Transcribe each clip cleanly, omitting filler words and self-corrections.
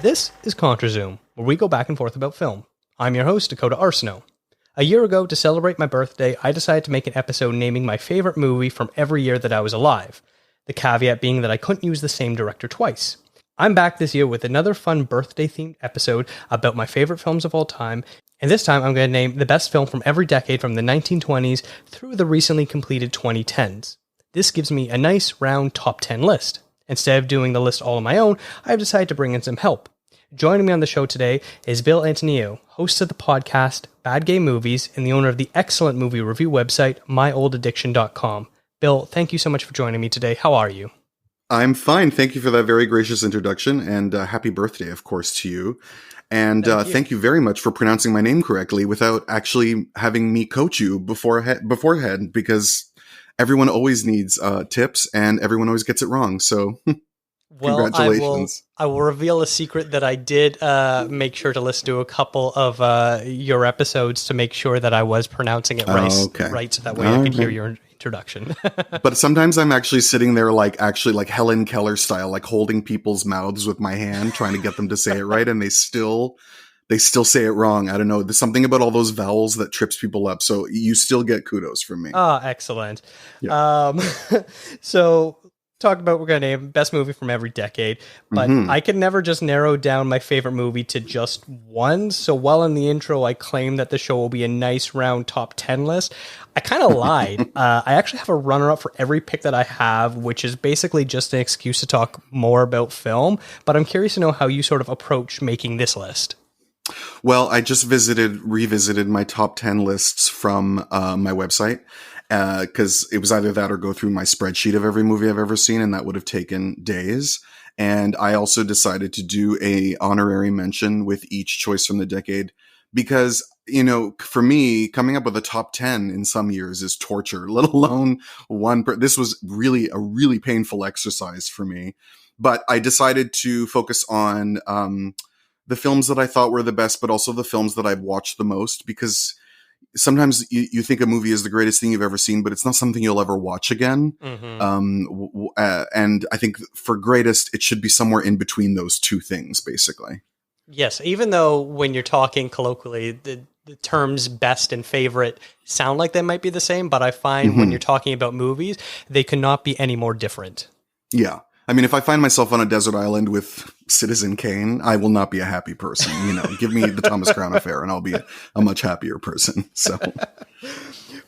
This is Contra, where we go back and forth about film. I'm your host, Dakota Arsenault. A year ago, to celebrate my birthday, I decided to make an episode naming my favorite movie from every year that I was alive. The caveat being that I couldn't use the same director twice. I'm back this year with another fun birthday-themed episode about my favorite films of all time, and this time I'm going to name the best film from every decade from the 1920s through the recently completed 2010s. This gives me a nice, round top 10 list. Instead of doing the list all on my own, I've decided to bring in some help. Joining me on the show today is Bil Antoniou, host of the podcast Bad Gay Movies and the owner of the excellent movie review website myolladdiction.com. Bill, thank you so much for joining me today. How are you? I'm fine. Thank you for that very gracious introduction, and happy birthday, of course, to you. And thank you very much for pronouncing my name correctly without actually having me coach you beforehand, because everyone always needs tips, and everyone always gets it wrong. So, congratulations. I will reveal a secret that I did make sure to listen to a couple of your episodes to make sure that I was pronouncing it right, so that way I could hear your introduction. But sometimes I'm actually sitting there like Helen Keller style, like holding people's mouths with my hand, trying to get them to say it right, and they still say it wrong. I don't know. There's something about all those vowels that trips people up. So you still get kudos from me. Oh, excellent. Yeah. So talk about, we're going to name best movie from every decade, but I can never just narrow down my favorite movie to just one. So while in the intro, I claim that the show will be a nice round top 10 list. I kind of lied. I actually have a runner-up for every pick that I have, which is basically just an excuse to talk more about film. But I'm curious to know how you sort of approach making this list. Well, I just revisited my top 10 lists from my website, because it was either that or go through my spreadsheet of every movie I've ever seen, and that would have taken days. And I also decided to do a honorary mention with each choice from the decade, because, you know, for me, coming up with a top 10 in some years is torture, let alone one. This was really a really painful exercise for me, but I decided to focus on the films that I thought were the best, but also the films that I've watched the most, because sometimes you think a movie is the greatest thing you've ever seen, but it's not something you'll ever watch again. And I think for greatest, it should be somewhere in between those two things, basically. Yes, even though when you're talking colloquially, the terms best and favorite sound like they might be the same, but I find when you're talking about movies, they cannot be any more different. Yeah. I mean, if I find myself on a desert island with Citizen Kane, I will not be a happy person. You know, give me the Thomas Crown Affair and I'll be a much happier person. So,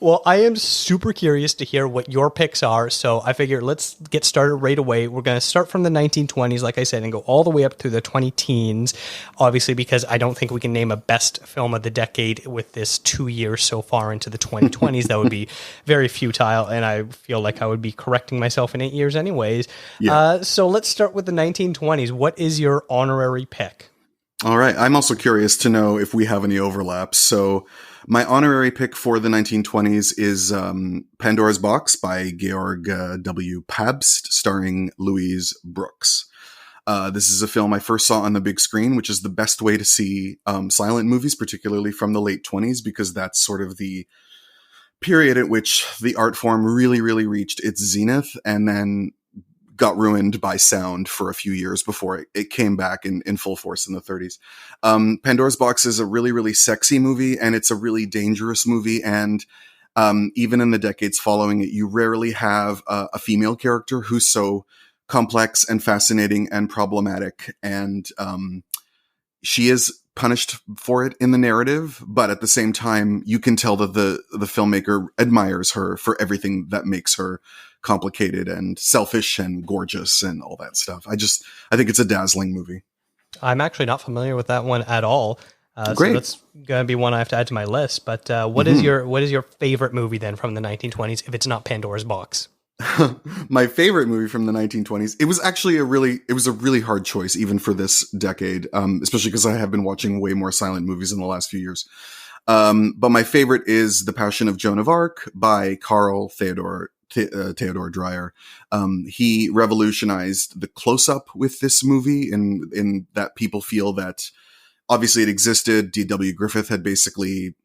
well, I am super curious to hear what your picks are. So I figure let's get started right away. We're going to start from the 1920s, like I said, and go all the way up through the 2010s, obviously, because I don't think we can name a best film of the decade with this 2 years so far into the 2020s. That would be very futile, and I feel like I would be correcting myself in 8 years anyways. Yeah. So let's start with the 1920s. What is your honorary pick? All right. I'm also curious to know if we have any overlaps. So my honorary pick for the 1920s is Pandora's Box by Georg W. Pabst, starring Louise Brooks. This is a film I first saw on the big screen, which is the best way to see silent movies, particularly from the late 20s, because that's sort of the period at which the art form really, really reached its zenith and then got ruined by sound for a few years before it came back in full force in the 30s. Pandora's Box is a really, really sexy movie, and it's a really dangerous movie. And even in the decades following it, you rarely have a female character who's so complex and fascinating and problematic. And she is punished for it in the narrative, but at the same time, you can tell that the filmmaker admires her for everything that makes her complicated and selfish and gorgeous and all that stuff. I think it's a dazzling movie. I'm actually not familiar with that one at all. Great. So that's going to be one I have to add to my list. But what is your favorite movie then from the 1920s, if it's not Pandora's Box? My favorite movie from the 1920s. It was actually a really hard choice, even for this decade, especially because I have been watching way more silent movies in the last few years. But my favorite is The Passion of Joan of Arc by Carl Theodor Dreyer. He revolutionized the close-up with this movie in that people feel that obviously it existed. D.W. Griffith had basically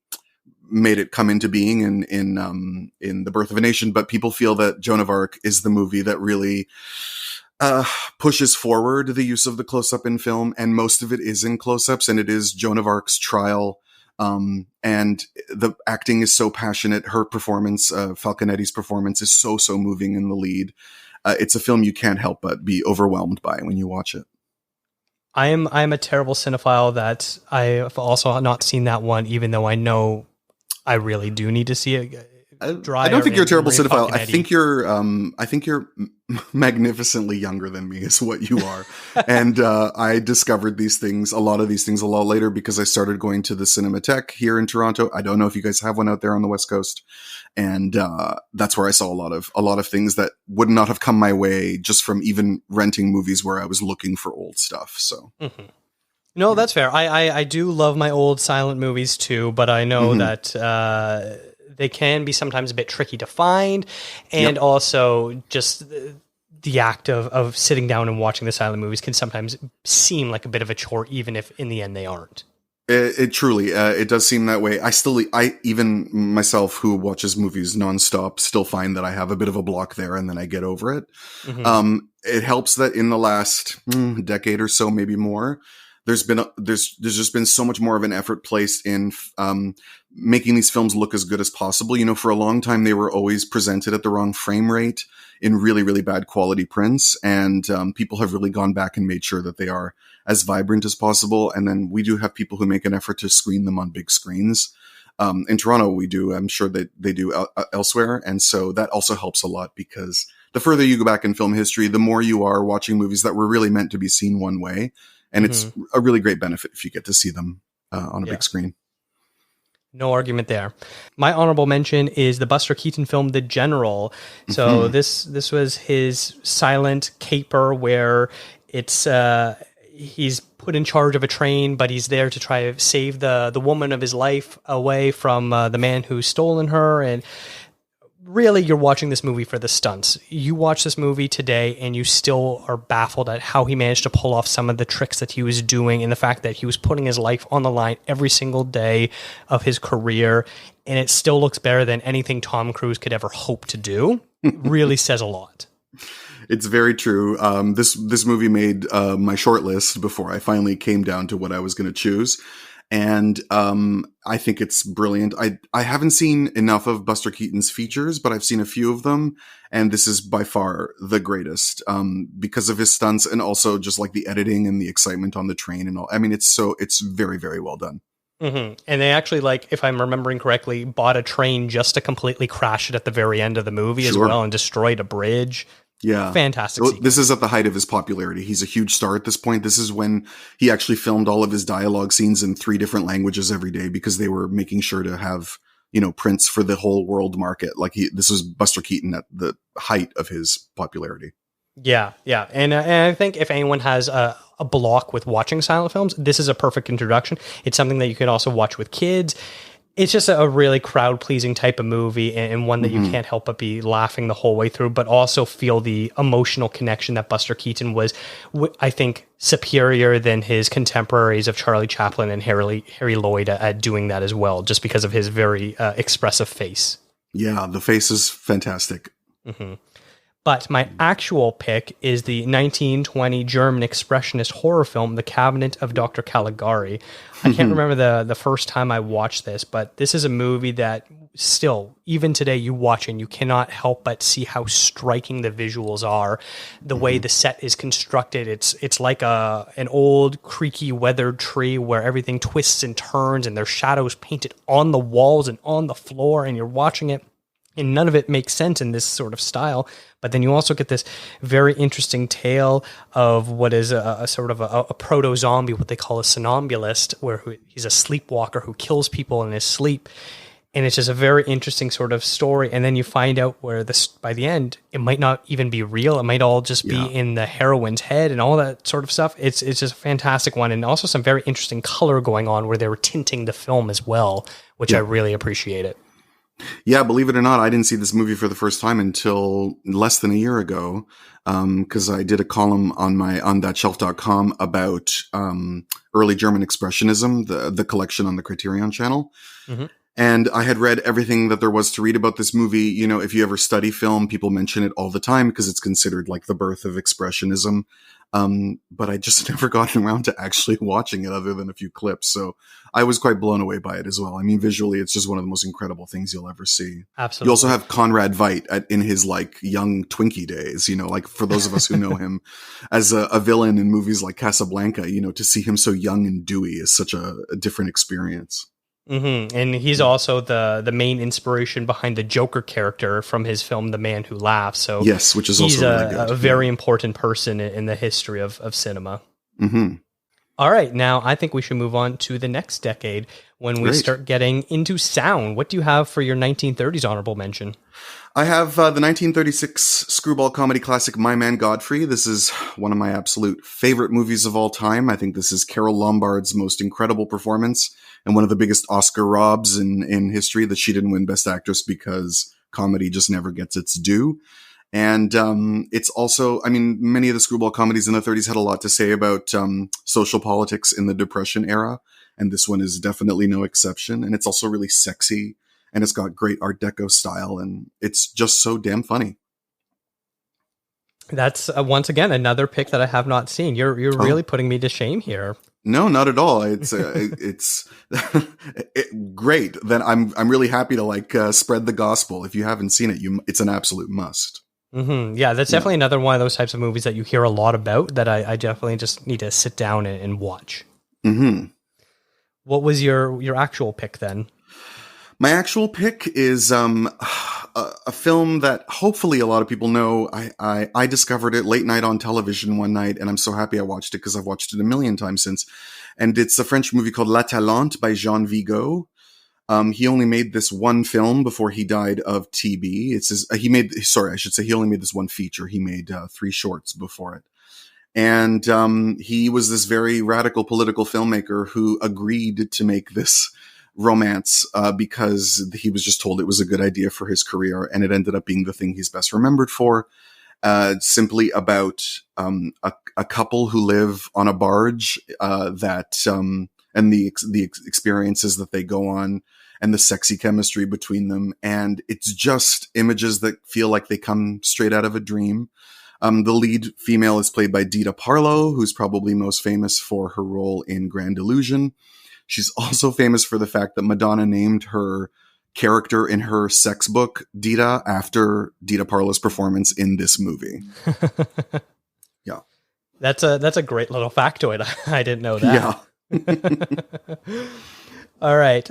made it come into being in The Birth of a Nation, but people feel that Joan of Arc is the movie that really pushes forward the use of the close-up in film, and most of it is in close-ups, and it is Joan of Arc's trial. And the acting is so passionate. Her performance, Falconetti's performance, is so moving in the lead. It's a film you can't help but be overwhelmed by when you watch it. I'm a terrible cinephile that I've also not seen that one, even though I know I really do need to see it. I don't think you're a terrible cinephile. I think you're magnificently younger than me is what you are. And I discovered a lot of these things a lot later because I started going to the Cinematheque here in Toronto. I don't know if you guys have one out there on the West Coast. And that's where I saw a lot of things that would not have come my way just from even renting movies where I was looking for old stuff. So. Mm-hmm. No, that's fair. I do love my old silent movies too, but I know that they can be sometimes a bit tricky to find, and also just the act of sitting down and watching the silent movies can sometimes seem like a bit of a chore, even if in the end they aren't. It truly, it does seem that way. I even myself who watches movies nonstop still find that I have a bit of a block there, and then I get over it. Mm-hmm. It helps that in the last decade or so, maybe more, there's just been so much more of an effort placed in making these films look as good as possible. You know, for a long time, they were always presented at the wrong frame rate in really, really bad quality prints. And people have really gone back and made sure that they are as vibrant as possible. And then we do have people who make an effort to screen them on big screens. In Toronto, we do. I'm sure that they do elsewhere. And so that also helps a lot because the further you go back in film history, the more you are watching movies that were really meant to be seen one way. And it's a really great benefit if you get to see them on a big screen. No argument there. My honorable mention is the Buster Keaton film, The General. So this was his silent caper where it's he's put in charge of a train, but he's there to try to save the woman of his life away from the man who's stolen her. And really, you're watching this movie for the stunts. You watch this movie today and you still are baffled at how he managed to pull off some of the tricks that he was doing and the fact that he was putting his life on the line every single day of his career. And it still looks better than anything Tom Cruise could ever hope to do. It really says a lot. It's very true. This movie made my short list before I finally came down to what I was going to choose. And I think it's brilliant. I haven't seen enough of Buster Keaton's features, but I've seen a few of them. And this is by far the greatest because of his stunts and also just like the editing and the excitement on the train and all. I mean, it's very, very well done. Mm-hmm. And they actually, like, if I'm remembering correctly, bought a train just to completely crash it at the very end of the movie as well and destroyed a bridge. Yeah. Fantastic. Well, this is at the height of his popularity. He's a huge star at this point. This is when he actually filmed all of his dialogue scenes in 3 different languages every day because they were making sure to have, prints for the whole world market. Like this was Buster Keaton at the height of his popularity. Yeah. Yeah. And I think if anyone has a block with watching silent films, this is a perfect introduction. It's something that you can also watch with kids. It's just a really crowd-pleasing type of movie and one that you can't help but be laughing the whole way through, but also feel the emotional connection that Buster Keaton was, I think, superior than his contemporaries of Charlie Chaplin and Harry Lloyd at doing that as well, just because of his very expressive face. Yeah, the face is fantastic. Mm-hmm. But my actual pick is the 1920 German expressionist horror film, The Cabinet of Dr. Caligari. I can't remember the first time I watched this, but this is a movie that still, even today, you watch and you cannot help but see how striking the visuals are. The way the set is constructed, it's like an old, creaky, weathered tree where everything twists and turns and there's shadows painted on the walls and on the floor, and you're watching it. And none of it makes sense in this sort of style. But then you also get this very interesting tale of what is a sort of a proto-zombie, what they call a somnambulist, where he's a sleepwalker who kills people in his sleep. And it's just a very interesting sort of story. And then you find out where by the end, it might not even be real. It might all just be in the heroine's head and all that sort of stuff. It's just a fantastic one. And also some very interesting color going on where they were tinting the film as well, which I really appreciate it. Yeah, believe it or not, I didn't see this movie for the first time until less than a year ago, because I did a column on thatshelf.com about early German Expressionism, the collection on the Criterion Channel. Mm-hmm. And I had read everything that there was to read about this movie. You know, if you ever study film, people mention it all the time because it's considered like the birth of expressionism. But I just never gotten around to actually watching it other than a few clips. So I was quite blown away by it as well. I mean, visually, it's just one of the most incredible things you'll ever see. Absolutely. You also have Conrad Veidt in his like young Twinkie days, you know, like for those of us who know him as a villain in movies like Casablanca, you know, to see him so young and dewy is such a different experience. Mm-hmm. And he's also the main inspiration behind the Joker character from his film The Man Who Laughs. So yes, which is also really good. A very important person in the history of cinema. Mm-hmm. All right, now I think we should move on to the next decade when we start getting into sound. What do you have for your 1930s honorable mention? I have the 1936 screwball comedy classic My Man Godfrey. This is one of my absolute favorite movies of all time. I think this is Carole Lombard's most incredible performance and one of the biggest Oscar robs in history that she didn't win Best Actress because comedy just never gets its due. And it's also, I mean, many of the screwball comedies in the 30s had a lot to say about social politics in the Depression era. And this one is definitely no exception. And it's also really sexy. And it's got great Art Deco style. And it's just so damn funny. That's once again another pick that I have not seen. You're really putting me to shame here. No, not at all. It's great. Then I'm really happy to like spread the gospel. If you haven't seen it, it's an absolute must. Mm-hmm. Yeah, that's definitely another one of those types of movies that you hear a lot about that I definitely just need to sit down and watch. Mm-hmm. What was your actual pick then? My actual pick is a film that hopefully a lot of people know. I discovered it late night on television one night, and I'm so happy I watched it because I've watched it a million times since. And it's a French movie called La Talente by Jean Vigo. He only made this one film before he died of TB. He only made this one feature. He made 3 shorts before it. And he was this very radical political filmmaker who agreed to make this romance because he was just told it was a good idea for his career, and it ended up being the thing he's best remembered for. Simply about a couple who live on a barge and the experiences that they go on and the sexy chemistry between them. And it's just images that feel like they come straight out of a dream. The lead female is played by Dita Parlo, who's probably most famous for her role in Grand Illusion. She's also famous for the fact that Madonna named her character in her sex book, Dita, after Dita Parlo's performance in this movie. Yeah. That's a great little factoid. I didn't know that. Yeah. All right.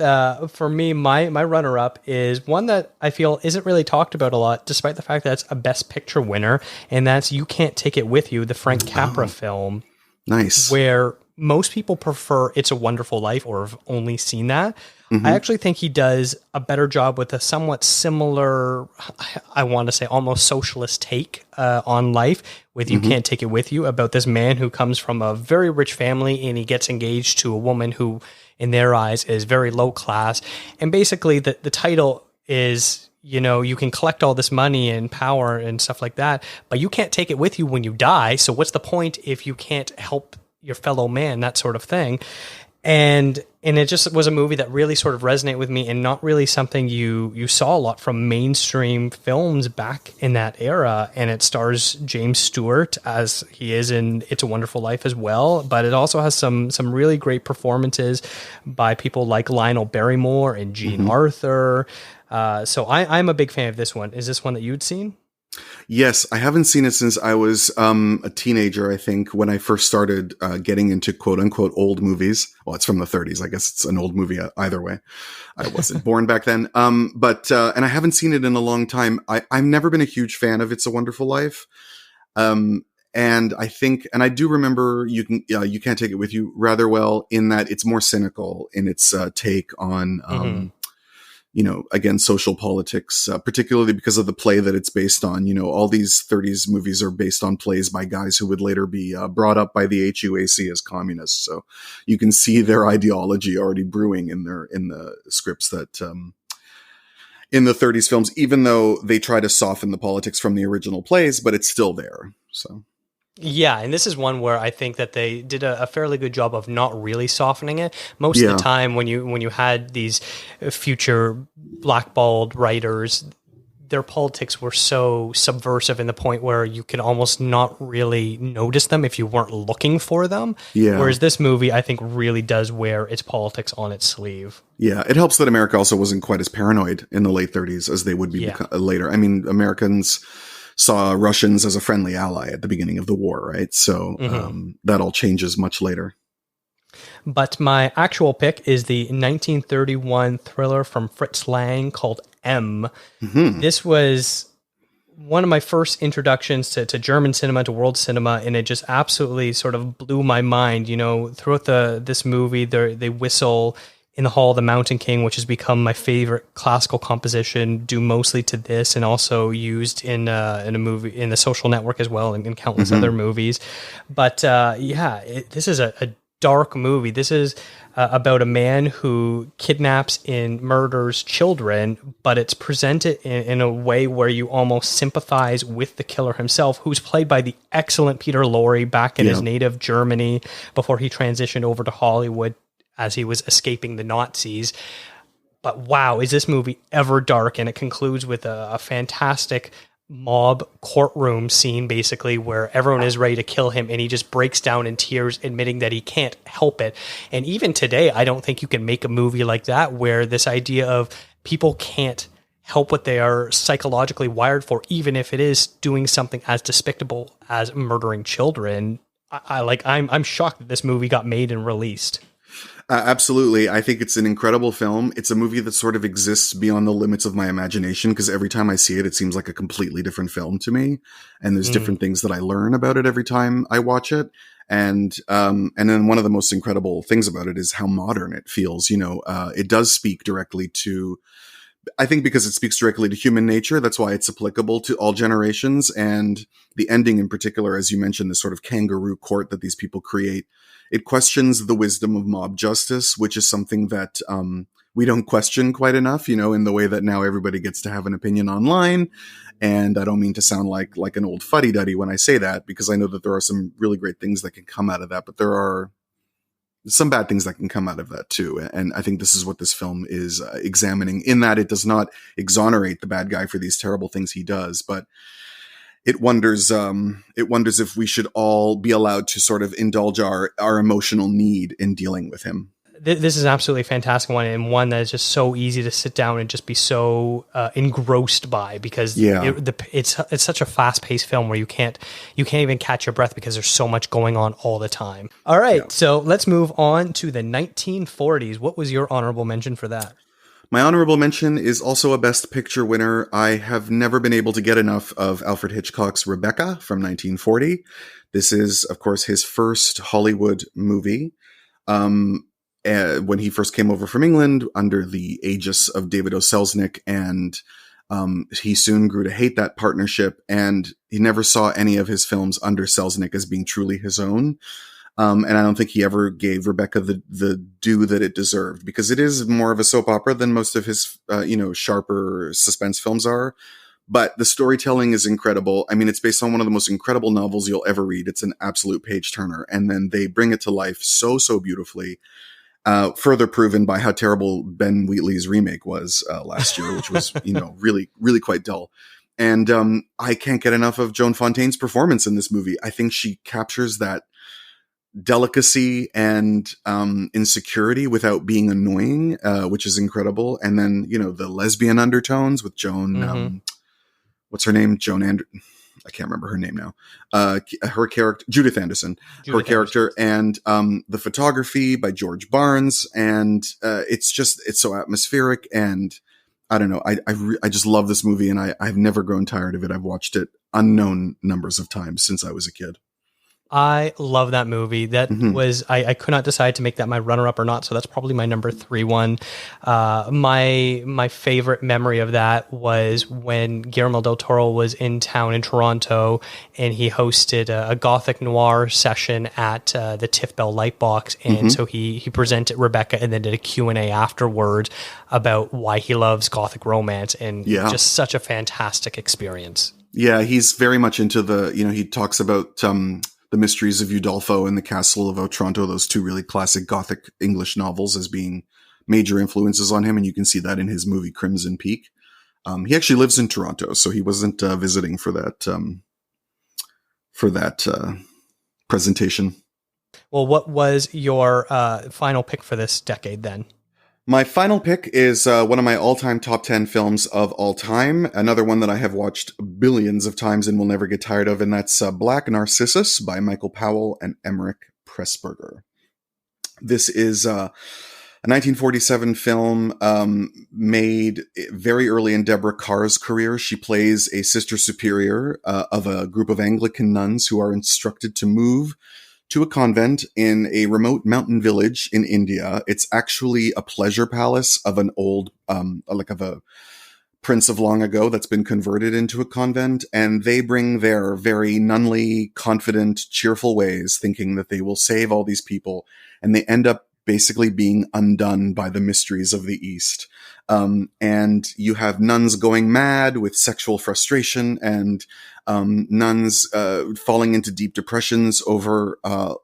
For me, my runner-up is one that I feel isn't really talked about a lot, despite the fact that it's a Best Picture winner, and that's You Can't Take It With You, the Frank Capra film. Nice. Where most people prefer It's a Wonderful Life or have only seen that. Mm-hmm. I actually think he does a better job with a somewhat similar, I want to say almost socialist take on life with You Can't Take It With You, about this man who comes from a very rich family and he gets engaged to a woman who in their eyes is very low class. And basically the title is, you know, you can collect all this money and power and stuff like that, but you can't take it with you when you die. So what's the point if you can't help your fellow man, that sort of thing. And it just was a movie that really sort of resonated with me, and not really something you saw a lot from mainstream films back in that era. And it stars James Stewart as he is in It's a Wonderful Life as well, but it also has some really great performances by people like Lionel Barrymore and Jean Arthur. So I'm a big fan of this one. Is this one that you'd seen? Yes, I haven't seen it since I was a teenager, I think, when I first started getting into quote-unquote old movies. Well, it's from the 30s. I guess it's an old movie either way. I wasn't born back then. But I haven't seen it in a long time. I've never been a huge fan of It's a Wonderful Life. And I think, and I do remember You Can't Take It With You rather well, in that it's more cynical in its take on you know, again, social politics, particularly because of the play that it's based on. You know, all these 30s movies are based on plays by guys who would later be brought up by the HUAC as communists. So you can see their ideology already brewing in the scripts that in the 30s films, even though they try to soften the politics from the original plays, but it's still there. So Yeah, and this is one where I think that they did a fairly good job of not really softening it. Most of Yeah. the time, when you had these future blackballed writers, their politics were so subversive in the point where you could almost not really notice them if you weren't looking for them. Yeah. Whereas this movie, I think, really does wear its politics on its sleeve. Yeah. It helps that America also wasn't quite as paranoid in the late 30s as they would be later. I mean, Americans saw Russians as a friendly ally at the beginning of the war, right? So that all changes much later. But my actual pick is the 1931 thriller from Fritz Lang called M. This was one of my first introductions to German cinema, to world cinema, and it just absolutely sort of blew my mind. You know, throughout this movie, they whistle in the Hall of the Mountain King, which has become my favorite classical composition, due mostly to this, and also used in a movie in The Social Network as well, and in countless other movies. But this is a dark movie. This is about a man who kidnaps and murders children, but it's presented in a way where you almost sympathize with the killer himself, who's played by the excellent Peter Lorre back in his native Germany before he transitioned over to Hollywood as he was escaping the Nazis. But wow, is this movie ever dark? And it concludes with a fantastic mob courtroom scene, basically, where everyone is ready to kill him, and he just breaks down in tears, admitting that he can't help it. And even today, I don't think you can make a movie like that, where this idea of people can't help what they are psychologically wired for, even if it is doing something as despicable as murdering children. I'm shocked that this movie got made and released. Absolutely. I think it's an incredible film. It's a movie that sort of exists beyond the limits of my imagination, because every time I see it, it seems like a completely different film to me. And there's different things that I learn about it every time I watch it. And then one of the most incredible things about it is how modern it feels. You know, it does speak directly to, I think because it speaks directly to human nature, that's why it's applicable to all generations. And the ending in particular, as you mentioned, this sort of kangaroo court that these people create, it questions the wisdom of mob justice, which is something that we don't question quite enough, you know, in the way that now everybody gets to have an opinion online. And I don't mean to sound like an old fuddy-duddy when I say that, because I know that there are some really great things that can come out of that, but there are some bad things that can come out of that too. And I think this is what this film is examining, in that it does not exonerate the bad guy for these terrible things he does, but it wonders if we should all be allowed to sort of indulge our emotional need in dealing with him. This is absolutely a fantastic one, and one that is just so easy to sit down and just be so engrossed by, because it's such a fast-paced film where you can't even catch your breath because there's so much going on all the time. All right, so let's move on to the 1940s. What was your honorable mention for that? My honorable mention is also a Best Picture winner. I have never been able to get enough of Alfred Hitchcock's Rebecca from 1940. This is, of course, his first Hollywood movie. When he first came over from England under the aegis of David O. Selznick, and he soon grew to hate that partnership, and he never saw any of his films under Selznick as being truly his own. And I don't think he ever gave Rebecca the due that it deserved, because it is more of a soap opera than most of his, sharper suspense films are. But the storytelling is incredible. I mean, it's based on one of the most incredible novels you'll ever read. It's an absolute page turner. And then they bring it to life so beautifully. Further proven by how terrible Ben Wheatley's remake was last year, which was, really, really quite dull. And I can't get enough of Joan Fontaine's performance in this movie. I think she captures that delicacy and insecurity without being annoying, which is incredible. And then, the lesbian undertones with Joan, what's her name? I can't remember her name now. Her character, Judith Anderson, character, and the photography by George Barnes. And it's so atmospheric. And I don't know, I just love this movie, and I've never grown tired of it. I've watched it unknown numbers of times since I was a kid. I love that movie. That was, I could not decide to make that my runner-up or not, so that's probably my number 3 one. My favorite memory of that was when Guillermo del Toro was in town in Toronto, and he hosted a Gothic noir session at the Tiff Bell Lightbox, and so he presented Rebecca and then did a Q&A afterwards about why he loves Gothic romance, and just such a fantastic experience. Yeah, he's very much into he talks about The Mysteries of Udolpho and The Castle of Otranto, those two really classic Gothic English novels, as being major influences on him. And you can see that in his movie Crimson Peak. He actually lives in Toronto, so he wasn't visiting for that presentation. Well, what was your final pick for this decade then? My final pick is one of my all-time top 10 films of all time. Another one that I have watched billions of times and will never get tired of, and that's Black Narcissus by Michael Powell and Emmerich Pressburger. This is a 1947 film made very early in Deborah Kerr's career. She plays a sister superior of a group of Anglican nuns who are instructed to move to a convent in a remote mountain village in India. It's actually a pleasure palace of an old, of a prince of long ago that's been converted into a convent. And they bring their very nunly, confident, cheerful ways, thinking that they will save all these people. And they end up basically being undone by the mysteries of the East. And you have nuns going mad with sexual frustration and nuns falling into deep depressions over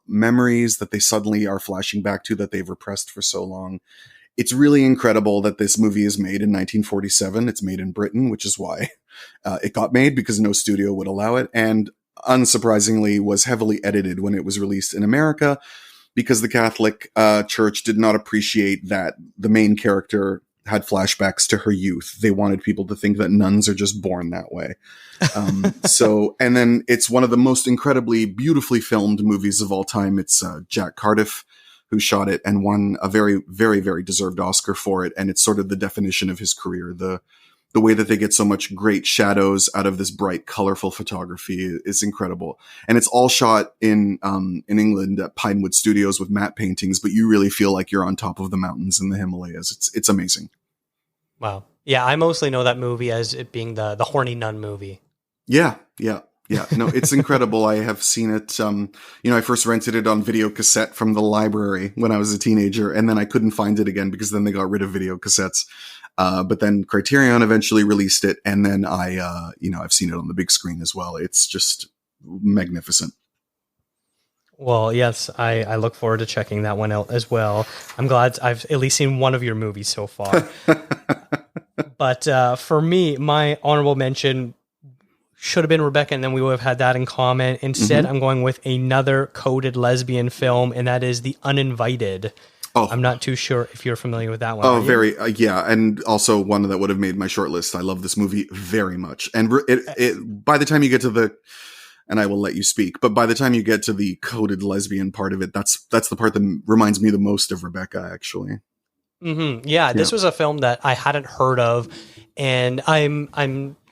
memories that they suddenly are flashing back to that they've repressed for so long. It's really incredible that this movie is made in 1947. It's made in Britain, which is why it got made, because no studio would allow it. And unsurprisingly, was heavily edited when it was released in America, because the Catholic Church did not appreciate that the main character had flashbacks to her youth. They wanted people to think that nuns are just born that way. And then it's one of the most incredibly beautifully filmed movies of all time. It's Jack Cardiff who shot it and won a very, very, very deserved Oscar for it. And it's sort of the definition of his career. The way that they get so much great shadows out of this bright, colorful photography is incredible. And it's all shot in England at Pinewood Studios with matte paintings, but you really feel like you're on top of the mountains in the Himalayas. It's amazing. Wow. Yeah, I mostly know that movie as it being the horny nun movie. Yeah. No, it's incredible. I have seen it. I first rented it on video cassette from the library when I was a teenager, and then I couldn't find it again because then they got rid of video cassettes. But then Criterion eventually released it, and then I've seen it on the big screen as well. It's just magnificent. Well, yes, I look forward to checking that one out as well. I'm glad I've at least seen one of your movies so far. But for me, my honorable mention should have been Rebecca, and then we would have had that in common. Instead, I'm going with another coded lesbian film, and that is The Uninvited. Oh, I'm not too sure if you're familiar with that one. Oh, very, yeah. And also one that would have made my short list. I love this movie very much. And by the time you get to and I will let you speak, but by the time you get to the coded lesbian part of it, that's the part that reminds me the most of Rebecca, actually. Mm-hmm. Yeah, this was a film that I hadn't heard of, and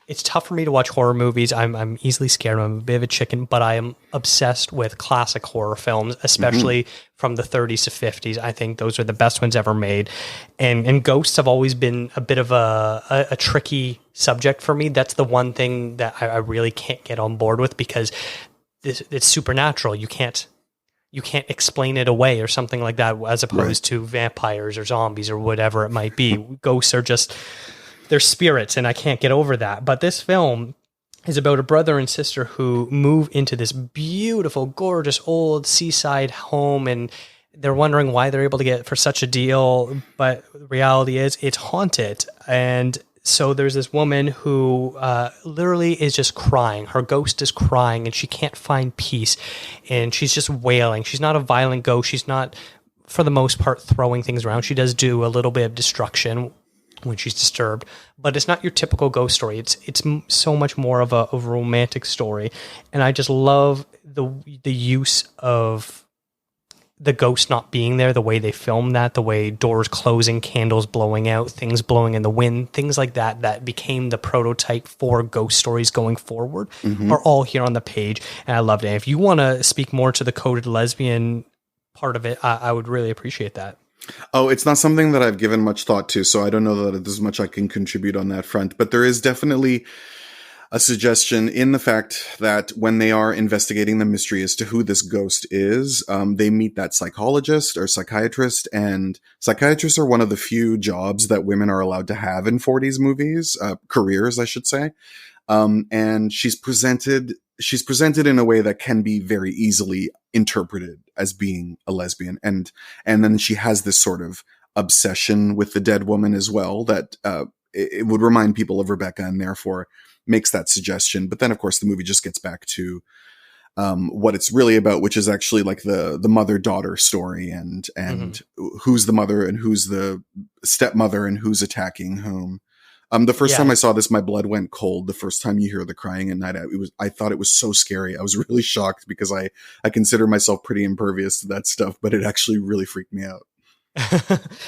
it's tough for me to watch horror movies. I'm easily scared. I'm a bit of a chicken, but I am obsessed with classic horror films, especially from the 30s to 50s. I think those are the best ones ever made. And ghosts have always been a bit of a tricky subject for me. That's the one thing that I really can't get on board with, because it's supernatural. You can't explain it away or something like that, as opposed to vampires or zombies or whatever it might be. Ghosts are just... they're spirits, and I can't get over that. But this film is about a brother and sister who move into this beautiful, gorgeous, old seaside home, and they're wondering why they're able to get it for such a deal. But the reality is it's haunted. And so there's this woman who literally is just crying. Her ghost is crying, and she can't find peace. And she's just wailing. She's not a violent ghost. She's not, for the most part, throwing things around. She does do a little bit of destruction when she's disturbed, but it's not your typical ghost story. It's so much more of a romantic story, and I just love the use of the ghost not being there, the way they film that, the way doors closing, candles blowing out, things blowing in the wind, things like that became the prototype for ghost stories going forward, are all here on the page, and I loved it. If you want to speak more to the coded lesbian part of it, I would really appreciate that. Oh, it's not something that I've given much thought to, so I don't know that there's much I can contribute on that front. But there is definitely a suggestion in the fact that when they are investigating the mystery as to who this ghost is, they meet that psychologist or psychiatrist, and psychiatrists are one of the few jobs that women are allowed to have in 40s movies, careers, I should say. And she's presented in a way that can be very easily interpreted as being a lesbian. And then she has this sort of obsession with the dead woman as well, that, it would remind people of Rebecca, and therefore makes that suggestion. But then of course the movie just gets back to, what it's really about, which is actually like the mother-daughter story, and who's the mother and who's the stepmother and who's attacking whom. The first time I saw this, my blood went cold. The first time you hear the crying at night, I thought it was so scary. I was really shocked because I consider myself pretty impervious to that stuff, but it actually really freaked me out.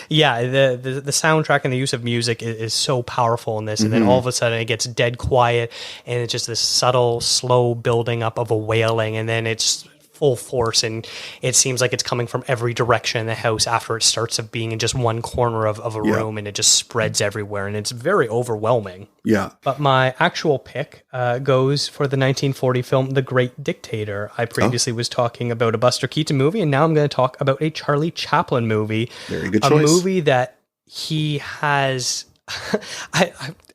Yeah, the soundtrack and the use of music is so powerful in this, and then all of a sudden it gets dead quiet, and it's just this subtle, slow building up of a wailing, and then it's full force, and it seems like it's coming from every direction in the house after it starts of being in just one corner of a room, and it just spreads everywhere, and it's very overwhelming. Yeah. But my actual pick goes for the 1940 film The Great Dictator. I previously was talking about a Buster Keaton movie, and now I'm going to talk about a Charlie Chaplin movie. Very good choice. A movie that he has...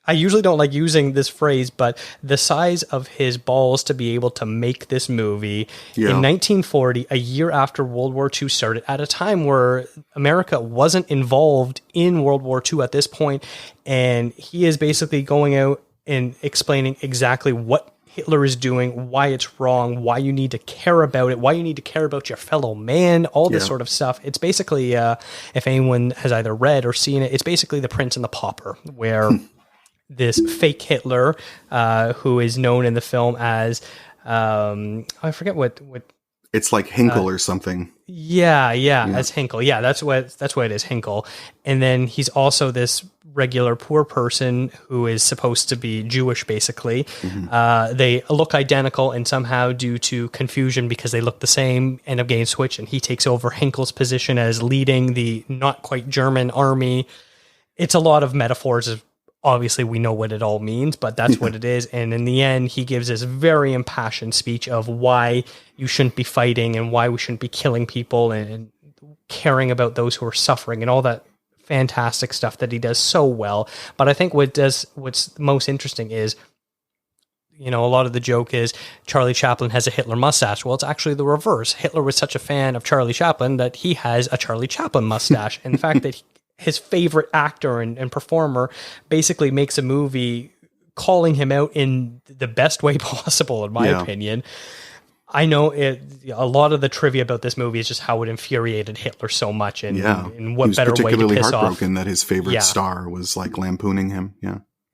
I usually don't like using this phrase, but the size of his balls to be able to make this movie in 1940, a year after World War II started, at a time where America wasn't involved in World War II at this point, and he is basically going out and explaining exactly what Hitler is doing, why it's wrong, why you need to care about it, why you need to care about your fellow man, all this sort of stuff. It's basically, if anyone has either read or seen it, it's basically The Prince and the Pauper, where this fake Hitler, who is known in the film as, I forget what it's like Hinkle or something. Yeah, as Hinkle. Yeah, that's what it is, Hinkle. And then he's also this regular poor person who is supposed to be Jewish, basically. They look identical, and somehow, due to confusion because they look the same, end up getting switched, and he takes over Hinkle's position as leading the not quite German army. It's a lot of metaphors of, obviously we know what it all means, but that's what it is. And in the end, he gives this very impassioned speech of why you shouldn't be fighting and why we shouldn't be killing people and caring about those who are suffering and all that fantastic stuff that he does so well. But I think what's most interesting is, you know, a lot of the joke is Charlie Chaplin has a Hitler mustache. Well, it's actually the reverse. Hitler was such a fan of Charlie Chaplin that he has a Charlie Chaplin mustache. And the fact that his favorite actor and performer basically makes a movie calling him out in the best way possible, in my opinion. I know a lot of the trivia about this movie is just how it infuriated Hitler so much, and what better way to piss off. He was particularly heartbroken that his favorite star was like lampooning him.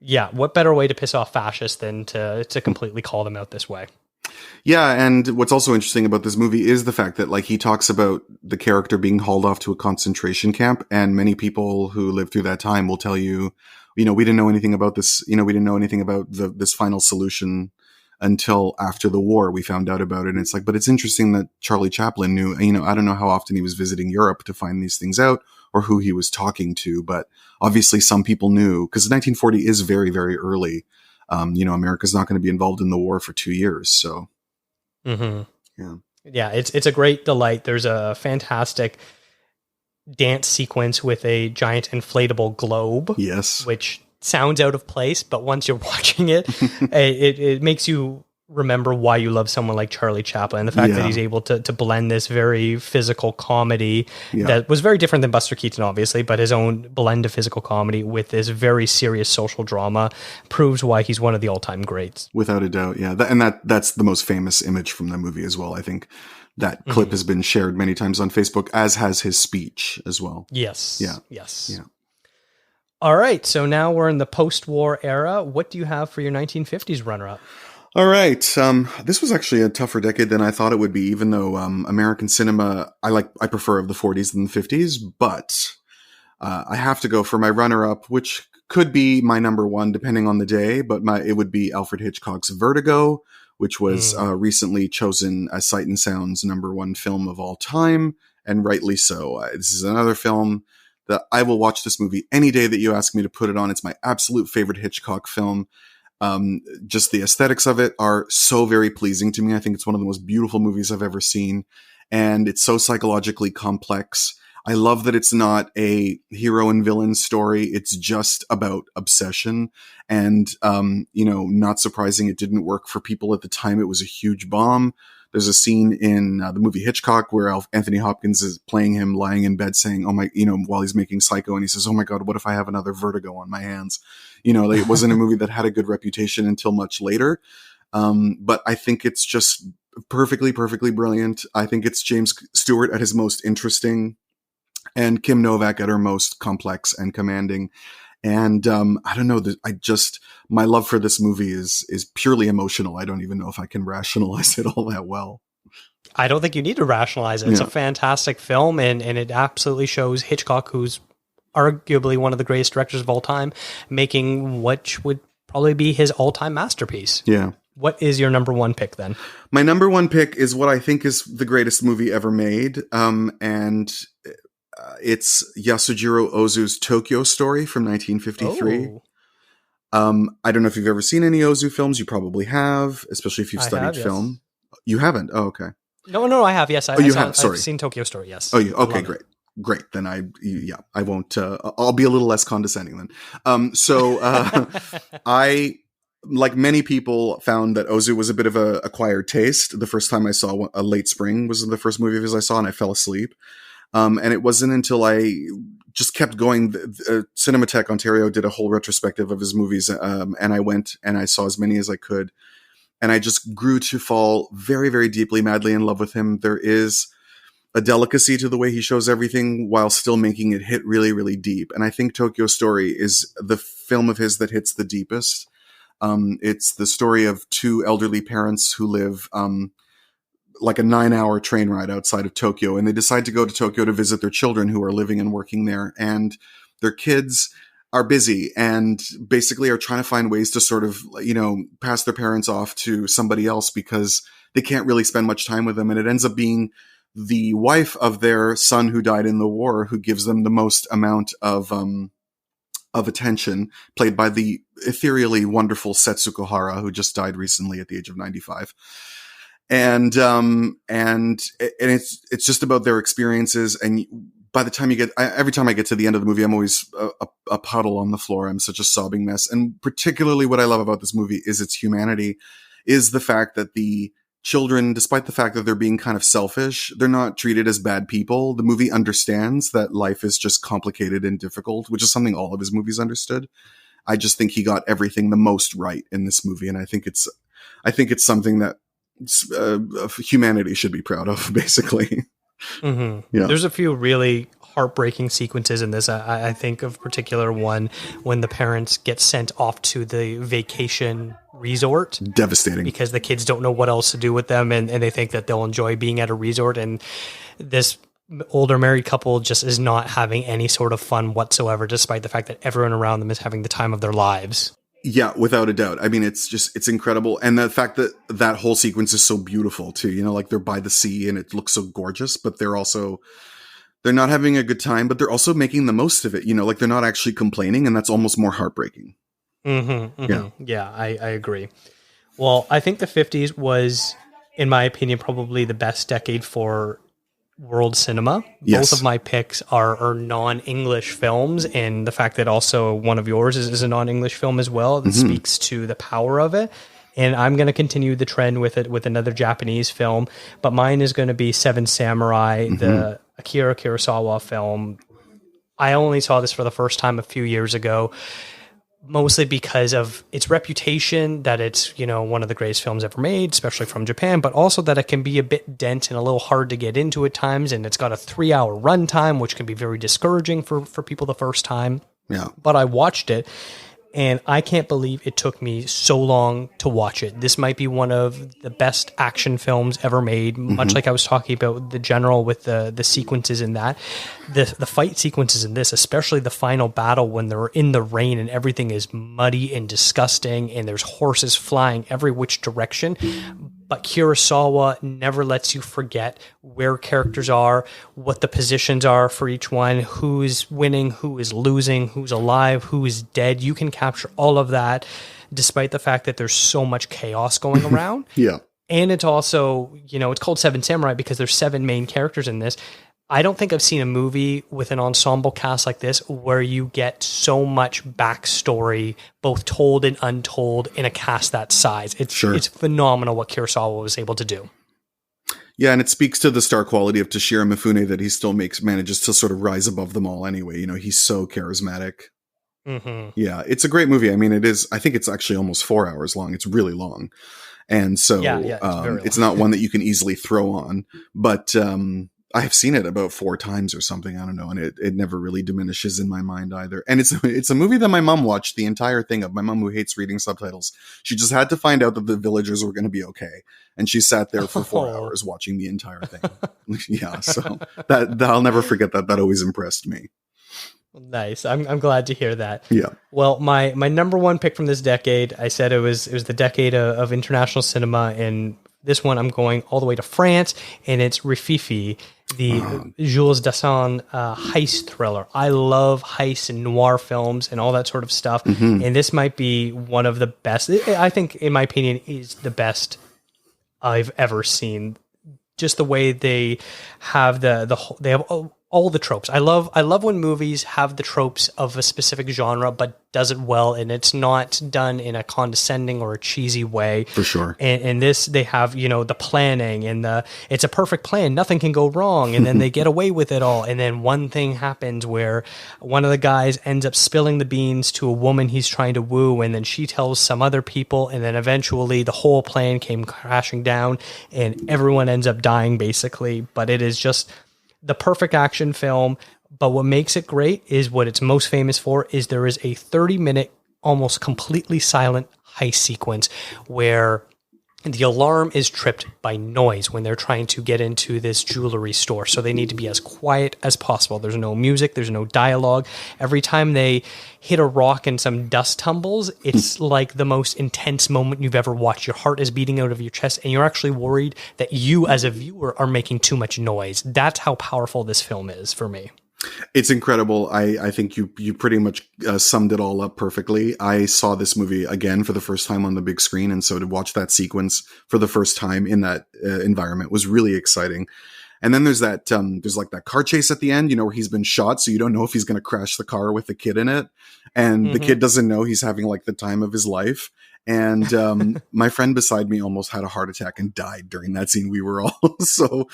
Yeah. What better way to piss off fascists than to completely call them out this way? Yeah, and what's also interesting about this movie is the fact that, like, he talks about the character being hauled off to a concentration camp, and many people who lived through that time will tell you, you know, we didn't know anything about this, you know, we didn't know anything about this final solution until after the war. We found out about it, and it's like, but it's interesting that Charlie Chaplin knew, you know, I don't know how often he was visiting Europe to find these things out, or who he was talking to, but obviously some people knew, because 1940 is very, very early. You know, America's not going to be involved in the war for 2 years. So, it's a great delight. There's a fantastic dance sequence with a giant inflatable globe. Yes. Which sounds out of place, but once you're watching it, it makes you remember why you love someone like Charlie Chaplin. The fact that he's able to blend this very physical comedy that was very different than Buster Keaton, obviously, but his own blend of physical comedy with this very serious social drama proves why he's one of the all-time greats. Without a doubt, yeah. That's the most famous image from the movie as well. I think that clip has been shared many times on Facebook, as has his speech as well. Yes. Yeah. Yes. Yeah. All right, so now we're in the post-war era. What do you have for your 1950s runner-up? All right. This was actually a tougher decade than I thought it would be, even though American cinema I prefer of the 40s than the 50s, but I have to go for my runner-up, which could be my number one depending on the day, but it would be Alfred Hitchcock's Vertigo, which was recently chosen as Sight and Sound's number one film of all time, and rightly so. This is another film that I will watch this movie any day that you ask me to put it on. It's my absolute favorite Hitchcock film. Just the aesthetics of it are so very pleasing to me. I think it's one of the most beautiful movies I've ever seen. And it's so psychologically complex. I love that it's not a hero and villain story. It's just about obsession. And, not surprising, it didn't work for people at the time. It was a huge bomb. There's a scene in the movie Hitchcock where Anthony Hopkins is playing him lying in bed saying, while he's making Psycho, and he says, "Oh my God, what if I have another Vertigo on my hands?" It wasn't a movie that had a good reputation until much later. But I think it's just perfectly brilliant. I think it's James Stewart at his most interesting and Kim Novak at her most complex and commanding. And I don't know, my love for this movie is purely emotional. I don't even know if I can rationalize it all that well. I don't think you need to rationalize it. It's a fantastic film, and it absolutely shows Hitchcock, who's arguably one of the greatest directors of all time, making what would probably be his all-time masterpiece. Yeah. What is your number one pick then? My number one pick is what I think is the greatest movie ever made. And it's Yasujiro Ozu's Tokyo Story from 1953. Oh. I don't know if you've ever seen any Ozu films. You probably have, especially if you've studied film. Yes. You haven't? Oh, okay. No, I have. Yes, you have. Sorry. I've seen Tokyo Story. Yes. Oh, okay, great. Great. Then I won't, I'll be a little less condescending then. I, like many people, found that Ozu was a bit of a acquired taste. The first time I saw A Late Spring was the first movie of his I saw, and I fell asleep. And it wasn't until I just kept going. Cinematheque Ontario did a whole retrospective of his movies. And I went and I saw as many as I could. And I just grew to fall very, very deeply, madly in love with him. There is a delicacy to the way he shows everything while still making it hit really, really deep. And I think Tokyo Story is the film of his that hits the deepest. It's the story of two elderly parents who live like a 9-hour train ride outside of Tokyo. And they decide to go to Tokyo to visit their children who are living and working there. And their kids are busy and basically are trying to find ways to sort of, pass their parents off to somebody else because they can't really spend much time with them. And it ends up being the wife of their son who died in the war who gives them the most amount of attention, played by the ethereally wonderful Setsuko Hara, who just died recently at the age of 95. And it's just about their experiences. And by the time every time I get to the end of the movie, I'm always a puddle on the floor. I'm such a sobbing mess. And particularly what I love about this movie is its humanity, is the fact that the children, despite the fact that they're being kind of selfish, they're not treated as bad people. The movie understands that life is just complicated and difficult, which is something all of his movies understood. I just think he got everything the most right in this movie. And I think it's something that humanity should be proud of, basically. Mm-hmm. Yeah. There's a few really heartbreaking sequences in this. I think of particular one when the parents get sent off to the vacation resort. Devastating. Because the kids don't know what else to do with them, and they think that they'll enjoy being at a resort, and this older married couple just is not having any sort of fun whatsoever, despite the fact that everyone around them is having the time of their lives. Yeah, without a doubt. I mean, it's incredible. And the fact that that whole sequence is so beautiful too, like they're by the sea and it looks so gorgeous, but they're not having a good time, but they're also making the most of it. Like they're not actually complaining, and that's almost more heartbreaking. Mm-hmm, mm-hmm. Yeah, I agree. Well, I think the 50s was, in my opinion, probably the best decade for world cinema. Yes. Both of my picks are non-English films, and the fact that also one of yours is a non-English film as well, that speaks to the power of it. And I'm going to continue the trend with it with another Japanese film, but mine is going to be Seven Samurai, the Akira Kurosawa film. I only saw this for the first time a few years ago, mostly because of its reputation, that it's, one of the greatest films ever made, especially from Japan, but also that it can be a bit dense and a little hard to get into at times. And it's got a 3-hour runtime, which can be very discouraging for people the first time. Yeah. But I watched it, and I can't believe it took me so long to watch it. This might be one of the best action films ever made, much like I was talking about the general with the sequences in that. The fight sequences in this, especially the final battle when they're in the rain and everything is muddy and disgusting and there's horses flying every which direction. But Kurosawa never lets you forget where characters are, what the positions are for each one, who is winning, who is losing, who's alive, who is dead. You can capture all of that. despite the fact that there's so much chaos going around. Yeah. And it's also, it's called Seven Samurai because there's 7 main characters in this. I don't think I've seen a movie with an ensemble cast like this where you get so much backstory, both told and untold, in a cast that size. It's phenomenal what Kurosawa was able to do. Yeah, and it speaks to the star quality of Toshiro Mifune that he still manages to sort of rise above them all anyway. He's so charismatic. Mm-hmm. Yeah, it's a great movie. I mean, I think it's actually almost 4 hours long. It's really long. And so it's not one that you can easily throw on. But I have seen it about 4 times or something. I don't know. And it never really diminishes in my mind either. And it's a movie that my mom watched the entire thing of. My mom, who hates reading subtitles. She just had to find out that the villagers were going to be okay. And she sat there for 4 hours watching the entire thing. Yeah. So that I'll never forget that. That always impressed me. Nice. I'm glad to hear that. Yeah. Well, my number one pick from this decade, I said it was the decade of international cinema, and this one I'm going all the way to France, and it's Rififi, the Jules Dassin heist thriller. I love heist and noir films and all that sort of stuff, and this might be one of the best. I think, in my opinion, is the best I've ever seen. Just the way they have they have all the tropes. I love when movies have the tropes of a specific genre, but does it well, and it's not done in a condescending or a cheesy way. For sure. And this, they have, the planning and it's a perfect plan. Nothing can go wrong. And then they get away with it all. And then one thing happens where one of the guys ends up spilling the beans to a woman he's trying to woo. And then she tells some other people. And then eventually the whole plan came crashing down and everyone ends up dying, basically. But it is just the perfect action film. But what makes it great is what it's most famous for is there is a 30-minute, almost completely silent heist sequence where the alarm is tripped by noise when they're trying to get into this jewelry store. So they need to be as quiet as possible. There's no music. There's no dialogue. Every time they hit a rock and some dust tumbles, it's like the most intense moment you've ever watched. Your heart is beating out of your chest, and you're actually worried that you, as a viewer, are making too much noise. That's how powerful this film is for me. It's incredible. I think you pretty much summed it all up perfectly. I saw this movie again for the first time on the big screen, and so to watch that sequence for the first time in that environment was really exciting. And then there's that there's like that car chase at the end, where he's been shot, so you don't know if he's going to crash the car with the kid in it, and the kid doesn't know he's having like the time of his life. And my friend beside me almost had a heart attack and died during that scene. We were all so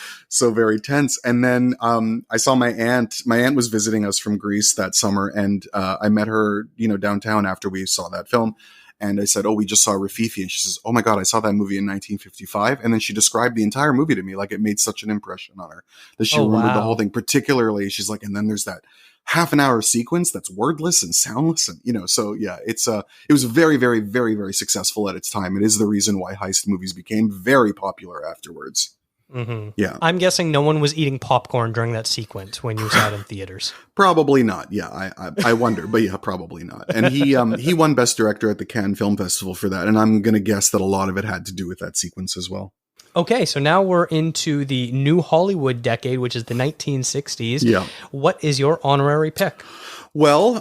very tense. And then I saw my aunt. My aunt was visiting us from Greece that summer, and I met her, downtown after we saw that film. And I said, "Oh, we just saw Rififi." And she says, "Oh my God, I saw that movie in 1955." And then she described the entire movie to me like it made such an impression on her that she remembered the whole thing. Particularly, she's like, and then there's that half an hour sequence that's wordless and soundless, and so yeah, it was very, very, very, very successful at its time. It is the reason why heist movies became very popular afterwards. Yeah, I'm guessing no one was eating popcorn during that sequence when you saw it in theaters. Probably not. Yeah, I wonder, but yeah, probably not. And he won Best Director at the Cannes Film Festival for that, and I'm gonna guess that a lot of it had to do with that sequence as well. Okay, so now we're into the New Hollywood decade, which is the 1960s. Yeah. What is your honorary pick? Well,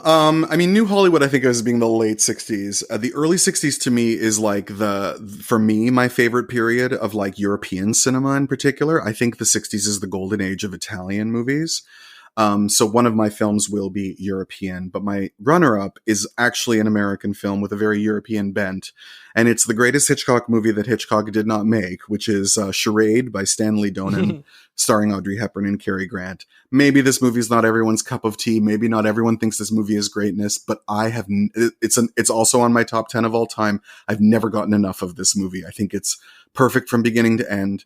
New Hollywood, I think, as being the late 60s. The early 60s to me is like for me, my favorite period of like European cinema in particular. I think the 60s is the golden age of Italian movies. So one of my films will be European, but my runner-up is actually an American film with a very European bent. And it's the greatest Hitchcock movie that Hitchcock did not make, which is Charade by Stanley Donen, starring Audrey Hepburn and Cary Grant. Maybe this movie is not everyone's cup of tea. Maybe not everyone thinks this movie is greatness, but it's also on my top 10 of all time. I've never gotten enough of this movie. I think it's perfect from beginning to end.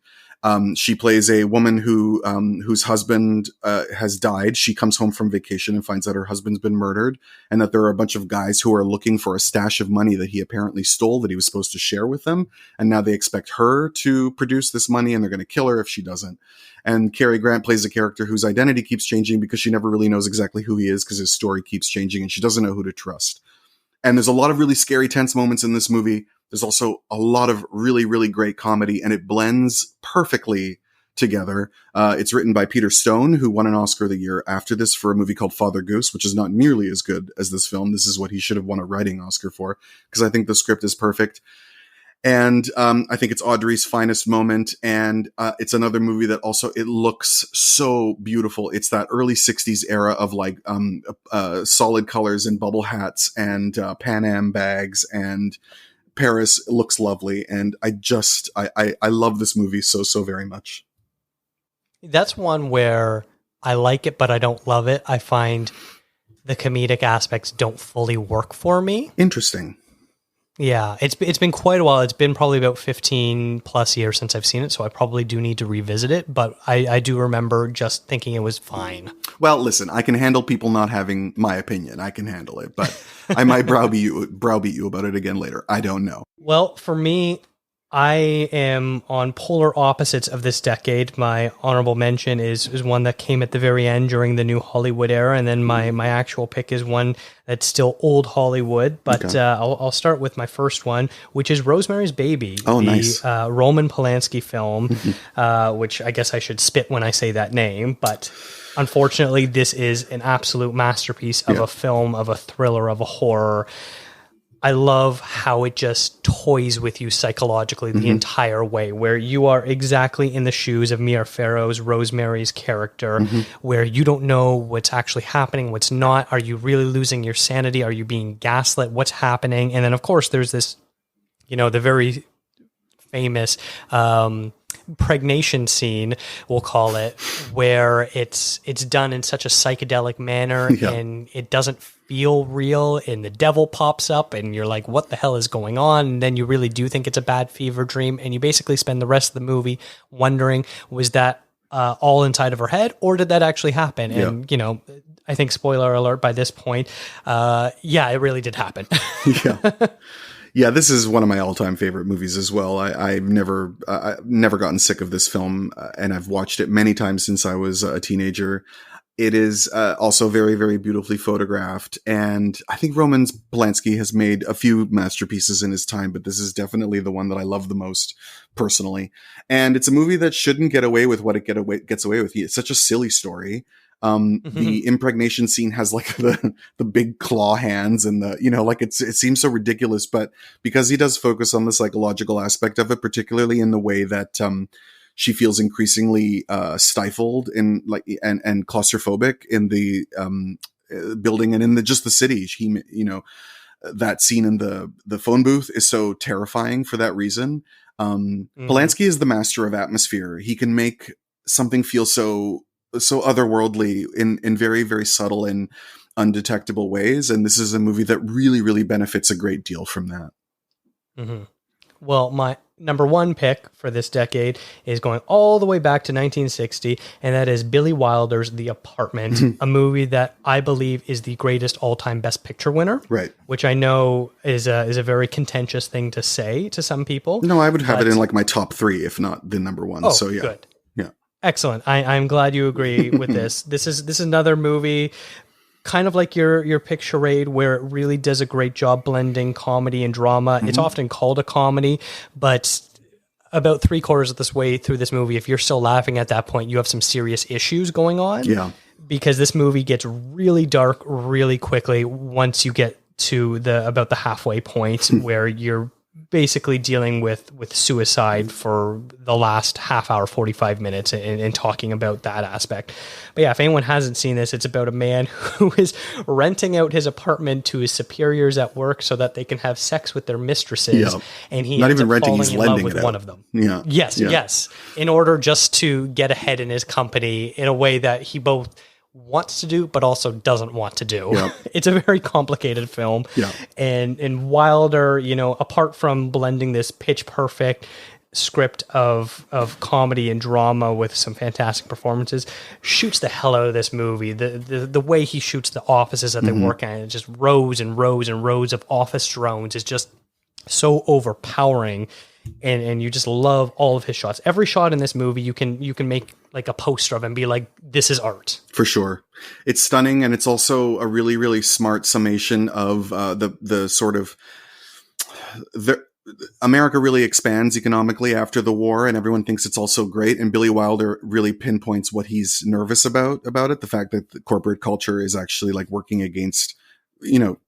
She plays a woman whose husband has died. She comes home from vacation and finds out her husband's been murdered, and that there are a bunch of guys who are looking for a stash of money that he apparently stole that he was supposed to share with them. And now they expect her to produce this money, and they're going to kill her if she doesn't. And Cary Grant plays a character whose identity keeps changing because she never really knows exactly who he is because his story keeps changing, and she doesn't know who to trust. And there's a lot of really scary, tense moments in this movie. There's also a lot of really, really great comedy, and it blends perfectly together. It's written by Peter Stone, who won an Oscar the year after this for a movie called Father Goose, which is not nearly as good as this film. This is what he should have won a writing Oscar for, because I think the script is perfect. And I think it's Audrey's finest moment. And it's another movie that also, it looks so beautiful. It's that early 60s era of like solid colors and bubble hats and Pan Am bags, and Paris looks lovely. And I love this movie so very much. That's one where I like it, but I don't love it. I find the comedic aspects don't fully work for me. Interesting. Yeah, it's been quite a while. It's been probably about 15 plus years since I've seen it, so I probably do need to revisit it, but I do remember just thinking it was fine. Well, listen, I can handle people not having my opinion. I can handle it, but I might browbeat you about it again later. I don't know. Well, for me, I am on polar opposites of this decade. My honorable mention is one that came at the very end during the New Hollywood era, and then my actual pick is one that's still old Hollywood. But okay. I'll start with my first one, which is Rosemary's Baby, nice. Roman Polanski film, which I guess I should spit when I say that name, but unfortunately, this is an absolute masterpiece of a film, of a thriller, of a horror. I love how it just toys with you psychologically the entire way, where you are exactly in the shoes of Mia Farrow's Rosemary's character, where you don't know what's actually happening, what's not. Are you really losing your sanity? Are you being gaslit? What's happening? And then, of course, there's this, the very famous pregnation scene, we'll call it, where it's done in such a psychedelic manner and it doesn't feel real, and the devil pops up and you're like, what the hell is going on? And then you really do think it's a bad fever dream, and you basically spend the rest of the movie wondering, was that all inside of her head, or did that actually happen? And I think, spoiler alert by this point, it really did happen. Yeah, this is one of my all-time favorite movies as well. I've never gotten sick of this film, and I've watched it many times since I was a teenager. It is also very, very beautifully photographed, and I think Roman Polanski has made a few masterpieces in his time, but this is definitely the one that I love the most personally. And it's a movie that shouldn't get away with what it gets away with. It's such a silly story. The impregnation scene has like the big claw hands and it seems so ridiculous, but because he does focus on the psychological aspect of it, particularly in the way that she feels increasingly stifled and claustrophobic in the building and in just the city. That scene in the phone booth is so terrifying for that reason. Polanski is the master of atmosphere. He can make something feel so otherworldly in very, very subtle and undetectable ways. And this is a movie that really, really benefits a great deal from that. Well, my number one pick for this decade is going all the way back to 1960, and that is Billy Wilder's The Apartment, a movie that I believe is the greatest all-time Best Picture winner. Right. Which I know is a very contentious thing to say to some people. No, I would have it in like my top 3, if not the number 1. Oh, so yeah. Good. Excellent. I'm glad you agree with this. This is another movie, kind of like your pick Charade, where it really does a great job blending comedy and drama. It's often called a comedy, but about 3/4 of this way through this movie, if you're still laughing at that point, you have some serious issues going on. Yeah. Because this movie gets really dark really quickly once you get to about the halfway point where you're basically dealing with suicide for the last half hour, 45 minutes and talking about that aspect. But yeah, if anyone hasn't seen this, it's about a man who is renting out his apartment to his superiors at work so that they can have sex with their mistresses. Yeah. And he not ends even up renting, falling he's in lending love with one of them. Yeah. Yes. In order just to get ahead in his company in a way that he both wants to do, but also doesn't want to do. Yep. It's a very complicated film. Yeah. And Wilder, apart from blending this pitch perfect script of comedy and drama with some fantastic performances, shoots the hell out of this movie. The way he shoots the offices that they work in, it's just rows and rows and rows of office drones is just so overpowering. And you just love all of his shots. Every shot in this movie, you can make like a poster of and be like, this is art. For sure. It's stunning. And it's also a really, really smart summation of the sort of America really expands economically after the war, and everyone thinks it's all so great. And Billy Wilder really pinpoints what he's nervous about it. The fact that the corporate culture is actually like working against,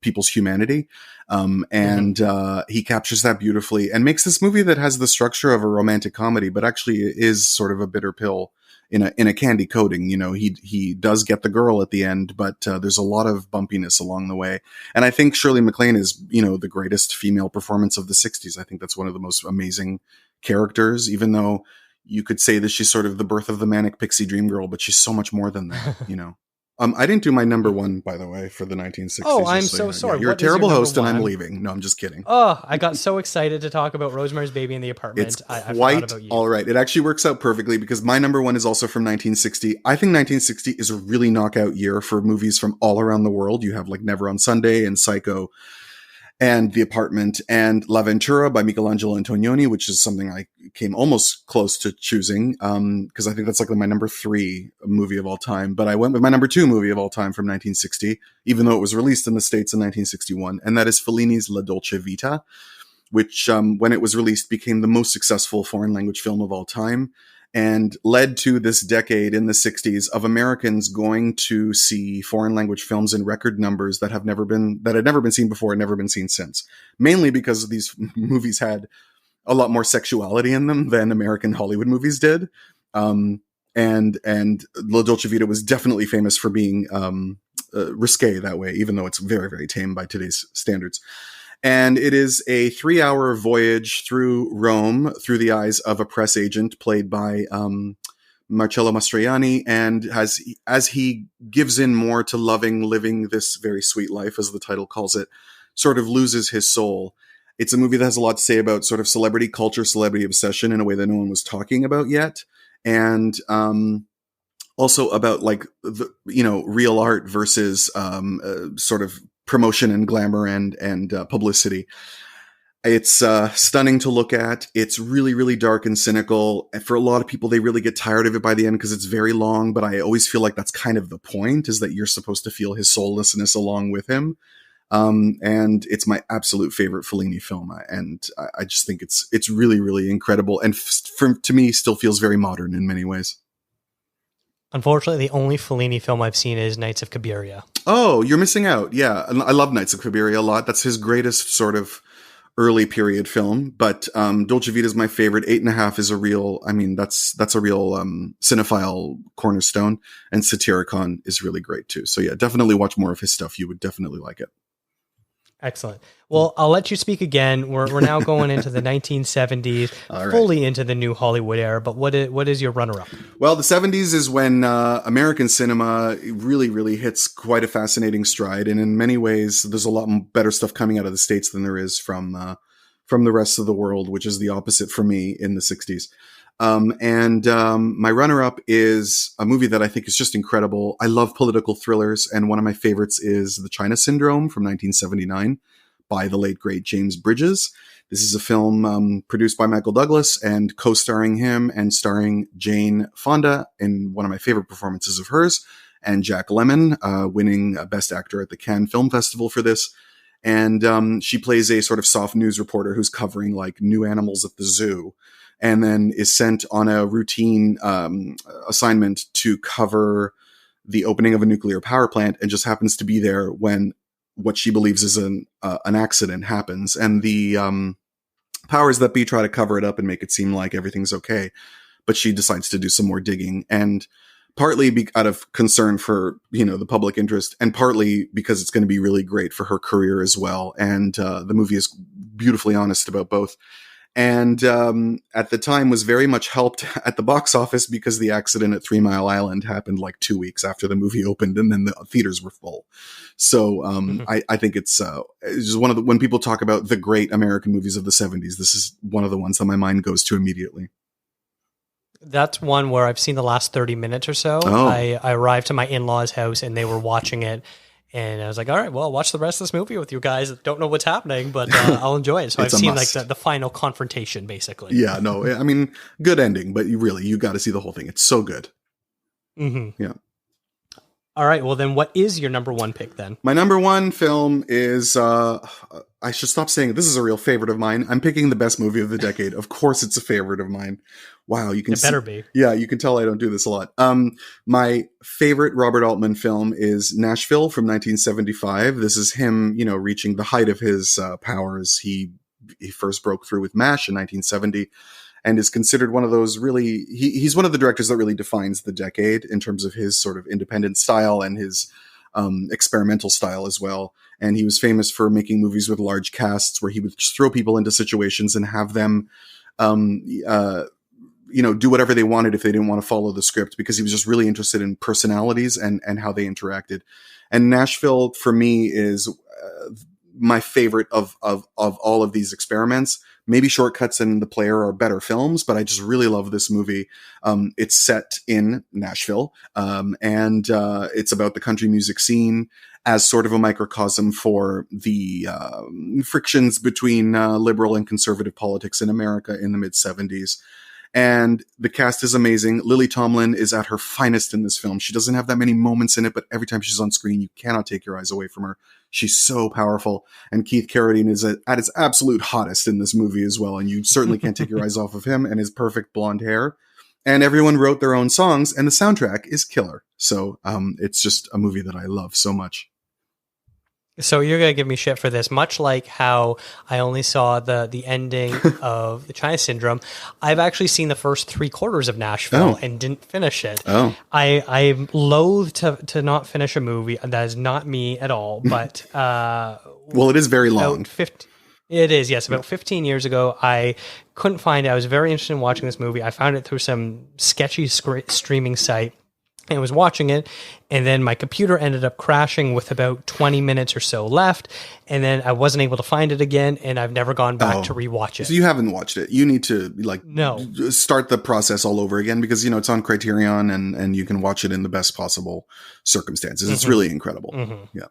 people's humanity. He captures that beautifully and makes this movie that has the structure of a romantic comedy, but actually is sort of a bitter pill in a candy coating. He does get the girl at the end, but there's a lot of bumpiness along the way. And I think Shirley MacLaine is, the greatest female performance of the 60s. I think that's one of the most amazing characters, even though you could say that she's sort of the birth of the manic pixie dream girl, but she's so much more than that, I didn't do my number one, by the way, for the 1960s. Oh, I'm so sorry. Yeah, you're a terrible host, and I'm leaving. No, I'm just kidding. Oh, I got so excited to talk about Rosemary's Baby in the Apartment. It's quite all right. It actually works out perfectly because my number one is also from 1960. I think 1960 is a really knockout year for movies from all around the world. You have like Never on Sunday and Psycho and The Apartment and La Ventura by Michelangelo Antonioni, which is something I came almost close to choosing, because I think that's like my number 3 movie of all time. But I went with my number 2 movie of all time from 1960, even though it was released in the States in 1961, and that is Fellini's La Dolce Vita, which, when it was released, became the most successful foreign language film of all time, and led to this decade in the 60s of Americans going to see foreign language films in record numbers that had never been seen before and never been seen since. Mainly because these movies had a lot more sexuality in them than American Hollywood movies did. And La Dolce Vita was definitely famous for being risque that way, even though it's very, very tame by today's standards. And it is a 3-hour voyage through Rome through the eyes of a press agent played by Marcello Mastroianni. And as he gives in more to living this very sweet life, as the title calls it, sort of loses his soul. It's a movie that has a lot to say about sort of celebrity culture, celebrity obsession in a way that no one was talking about yet. And also about like, real art versus sort of promotion and glamour and publicity. It's stunning to look at. It's really, really dark and cynical. And for a lot of people, they really get tired of it by the end because it's very long. But I always feel like that's kind of the point, is that you're supposed to feel his soullessness along with him. And it's my absolute favorite Fellini film. And I just think it's really, really incredible. And to me, still feels very modern in many ways. Unfortunately, the only Fellini film I've seen is Nights of Cabiria. Oh, you're missing out. Yeah, I love Nights of Cabiria a lot. That's his greatest sort of early period film. But Dolce Vita is my favorite. 8.5 is a real, that's a real cinephile cornerstone. And Satyricon is really great too. So yeah, definitely watch more of his stuff. You would definitely like it. Excellent. Well, I'll let you speak again. We're now going into the 1970s, fully into the new Hollywood era. But what is your runner-up? Well, the 70s is when American cinema really, really hits quite a fascinating stride. And in many ways, there's a lot better stuff coming out of the States than there is from the rest of the world, which is the opposite for me in the 60s. My runner-up is a movie that I think is just incredible. I love political thrillers, and one of my favorites is The China Syndrome from 1979 by the late, great James Bridges. This is a film produced by Michael Douglas and co-starring him and starring Jane Fonda in one of my favorite performances of hers, and Jack Lemmon winning Best Actor at the Cannes Film Festival for this. And she plays a sort of soft news reporter who's covering like new animals at the zoo, and then is sent on a routine assignment to cover the opening of a nuclear power plant, and just happens to be there when what she believes is an accident happens. And the powers that be try to cover it up and make it seem like everything's okay. But she decides to do some more digging, and partly out of concern for, the public interest, and partly because it's going to be really great for her career as well. And the movie is beautifully honest about both. And at the time was very much helped at the box office because the accident at 3 Mile Island happened like 2 weeks after the movie opened, and then the theaters were full. So I think it's just one of when people talk about the great American movies of the 70s, this is one of the ones that my mind goes to immediately. That's one where I've seen the last 30 minutes or so. Oh. I arrived to my in-laws' house and they were watching it. And I was like, all right, well, I'll watch the rest of this movie with you guys. Don't know what's happening, but I'll enjoy it. So I've seen like the final confrontation, basically. Yeah, no, I mean, good ending, but you got to see the whole thing. It's so good. Mm-hmm. Yeah. All right. Well, then what is your number one pick then? My number one film is, I should stop saying it. This is a real favorite of mine. I'm picking the best movie of the decade. Of course it's a favorite of mine. Wow. You can It better be. Yeah, you can tell I don't do this a lot. My favorite Robert Altman film is Nashville from 1975. This is him, reaching the height of his powers. He first broke through with MASH in 1970. And is considered one of those really, he's one of the directors that really defines the decade in terms of his sort of independent style and his experimental style as well. And he was famous for making movies with large casts where he would just throw people into situations and have them, do whatever they wanted if they didn't want to follow the script, because he was just really interested in personalities and how they interacted. And Nashville for me is my favorite of all of these experiments. Maybe Shortcuts and The Player are better films, but I just really love this movie. It's set in Nashville, and it's about the country music scene as sort of a microcosm for the frictions between liberal and conservative politics in America in the mid-70s. And the cast is amazing. Lily Tomlin is at her finest in this film. She doesn't have that many moments in it, but every time she's on screen, you cannot take your eyes away from her. She's so powerful. And Keith Carradine is at his absolute hottest in this movie as well. And you certainly can't take your eyes off of him and his perfect blonde hair. And everyone wrote their own songs, and the soundtrack is killer. So it's just a movie that I love so much. So you're going to give me shit for this, much like how I only saw the ending of the China Syndrome. I've actually seen the first 3/4 of Nashville and didn't finish it. I'm loath to not finish a movie. That is not me at all. But well, it is very long. It is, yes. About 15 years ago, I couldn't find it. I was very interested in watching this movie. I found it through some sketchy streaming site. I was watching it, and then my computer ended up crashing with about 20 minutes or so left, and then I wasn't able to find it again, and I've never gone back to rewatch it. So you haven't watched it. You need to start the process all over again, because it's on Criterion, and you can watch it in the best possible circumstances. It's really incredible. Yeah.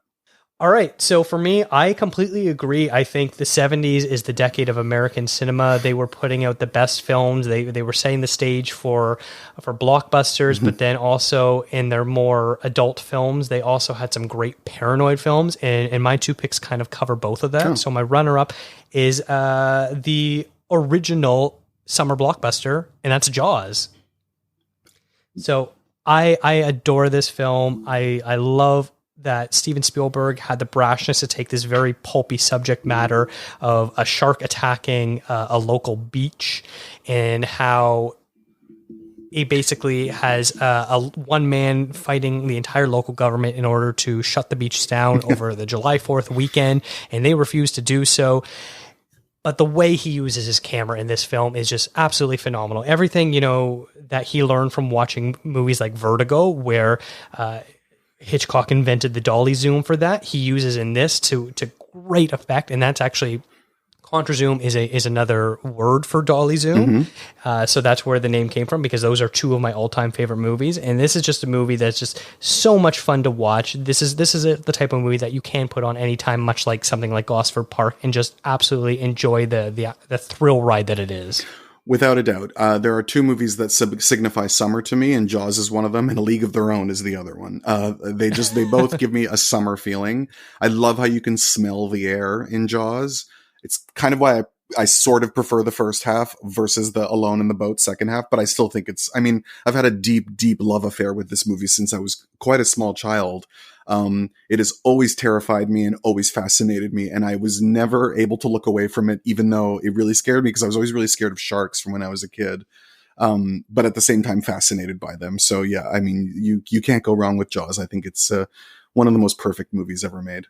All right. So for me, I completely agree. I think the 70s is the decade of American cinema. They were putting out the best films. They were setting the stage for blockbusters, but then also in their more adult films, they also had some great paranoid films. And my two picks kind of cover both of them. So my runner-up is the original summer blockbuster, and that's Jaws. So I adore this film. I love that Steven Spielberg had the brashness to take this very pulpy subject matter of a shark attacking a local beach, and how he basically has a one man fighting the entire local government in order to shut the beach down over the July 4th weekend, and they refuse to do so. But the way he uses his camera in this film is just absolutely phenomenal. Everything, that he learned from watching movies like Vertigo, where Hitchcock invented the dolly zoom for that, he uses in this to great effect. And that's actually, Contra zoom is another word for dolly zoom. So that's where the name came from, because those are two of my all-time favorite movies. And this is just a movie that's just so much fun to watch. This is the type of movie that you can put on anytime, much like something like Gosford Park, and just absolutely enjoy the thrill ride that it is. Without a doubt. There are two movies that signify summer to me, and Jaws is one of them, and A League of Their Own is the other one. They both give me a summer feeling. I love how you can smell the air in Jaws. It's kind of why I sort of prefer the first half versus the Alone in the Boat second half, but I still think I've had a deep, deep love affair with this movie since I was quite a small child. It has always terrified me and always fascinated me, and I was never able to look away from it, even though it really scared me, because I was always really scared of sharks from when I was a kid. But at the same time fascinated by them. So yeah, you can't go wrong with Jaws. I think it's one of the most perfect movies ever made.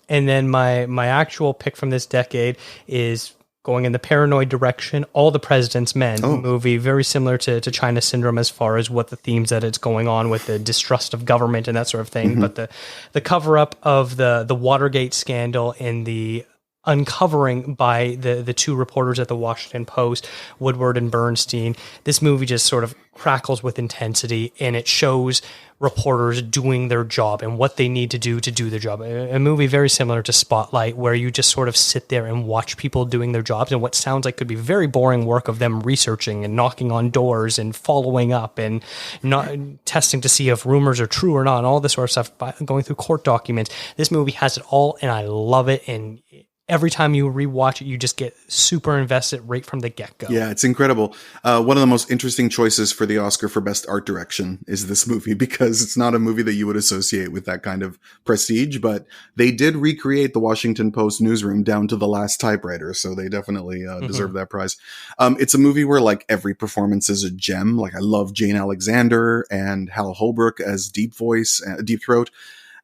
And then my actual pick from this decade is going in the paranoid direction, All the President's Men movie, very similar to China Syndrome as far as what the themes that it's going on with, the distrust of government and that sort of thing. But the cover-up of the Watergate scandal and the uncovering by the two reporters at the Washington Post, Woodward and Bernstein. This movie just sort of crackles with intensity, and it shows reporters doing their job and what they need to do their job. A movie very similar to Spotlight, where you just sort of sit there and watch people doing their jobs and what sounds like could be very boring work of them researching and knocking on doors and following up and not testing to see if rumors are true or not, and all this sort of stuff, going through court documents. This movie has it all, and I love it. And every time you rewatch it, you just get super invested right from the get-go. Yeah, it's incredible. One of the most interesting choices for the Oscar for Best Art Direction is this movie, because it's not a movie that you would associate with that kind of prestige, but they did recreate the Washington Post newsroom down to the last typewriter, so they definitely deserve that prize. It's a movie where like every performance is a gem. Like I love Jane Alexander and Hal Holbrook as Deep Throat,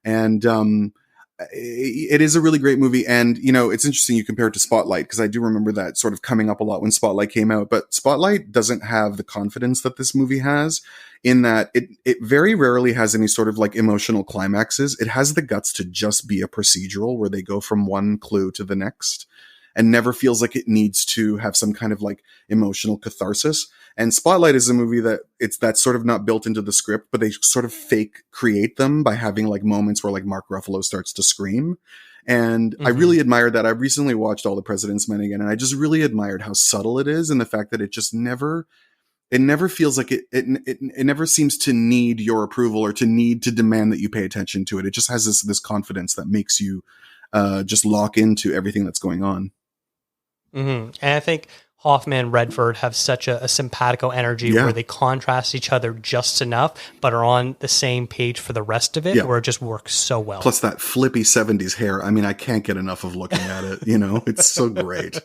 and it is a really great movie. And, you know, it's interesting you compare it to Spotlight, because I do remember that sort of coming up a lot when Spotlight came out. But Spotlight doesn't have the confidence that this movie has, in that it very rarely has any sort of like emotional climaxes. It has the guts to just be a procedural where they go from one clue to the next, and never feels like it needs to have some kind of like emotional catharsis. And Spotlight is a movie that's sort of not built into the script, but they sort of fake create them by having like moments where like Mark Ruffalo starts to scream. And I really admired that. I recently watched All the President's Men again, and I just really admired how subtle it is, and the fact that it just never feels like it never seems to need your approval or to need to demand that you pay attention to it. It just has this confidence that makes you just lock into everything that's going on. And I think Hoffman and Redford have such a simpatico energy where they contrast each other just enough, but are on the same page for the rest of it, where it just works so well. Plus that flippy 70s hair. I mean, I can't get enough of looking at it. You know, it's so great.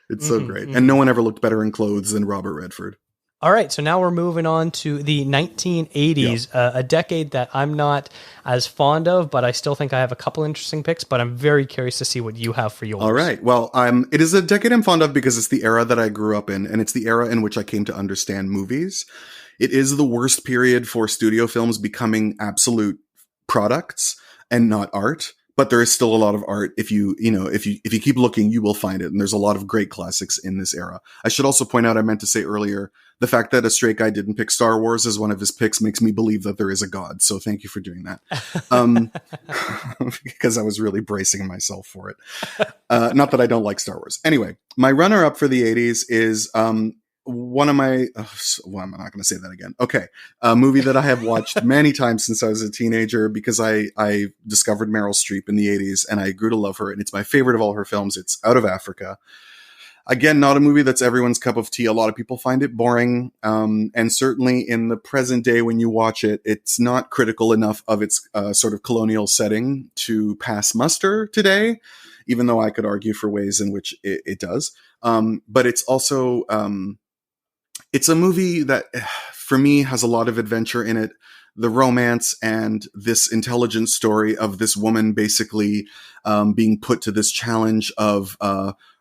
It's so great. And no one ever looked better in clothes than Robert Redford. All right, so now we're moving on to the 1980s, a decade that I'm not as fond of, but I still think I have a couple interesting picks, but I'm very curious to see what you have for yours. All right, well, it is a decade I'm fond of because it's the era that I grew up in, and it's the era in which I came to understand movies. It is the worst period for studio films becoming absolute products and not art. But there is still a lot of art. If you keep looking, you will find it. And there's a lot of great classics in this era. I should also point out, I meant to say earlier, the fact that a straight guy didn't pick Star Wars as one of his picks makes me believe that there is a God. So thank you for doing that. Because I was really bracing myself for it. Not that I don't like Star Wars. Anyway, my runner up for the 80s is, one of my, I'm not going to say that again. Okay. A movie that I have watched many times since I was a teenager, because I discovered Meryl Streep in the 80s and I grew to love her. And it's my favorite of all her films. It's Out of Africa. Again, not a movie that's everyone's cup of tea. A lot of people find it boring. And certainly in the present day, when you watch it, it's not critical enough of its sort of colonial setting to pass muster today, even though I could argue for ways in which it does. But it's also, it's a movie that, for me, has a lot of adventure in it. The romance and this intelligent story of this woman basically being put to this challenge of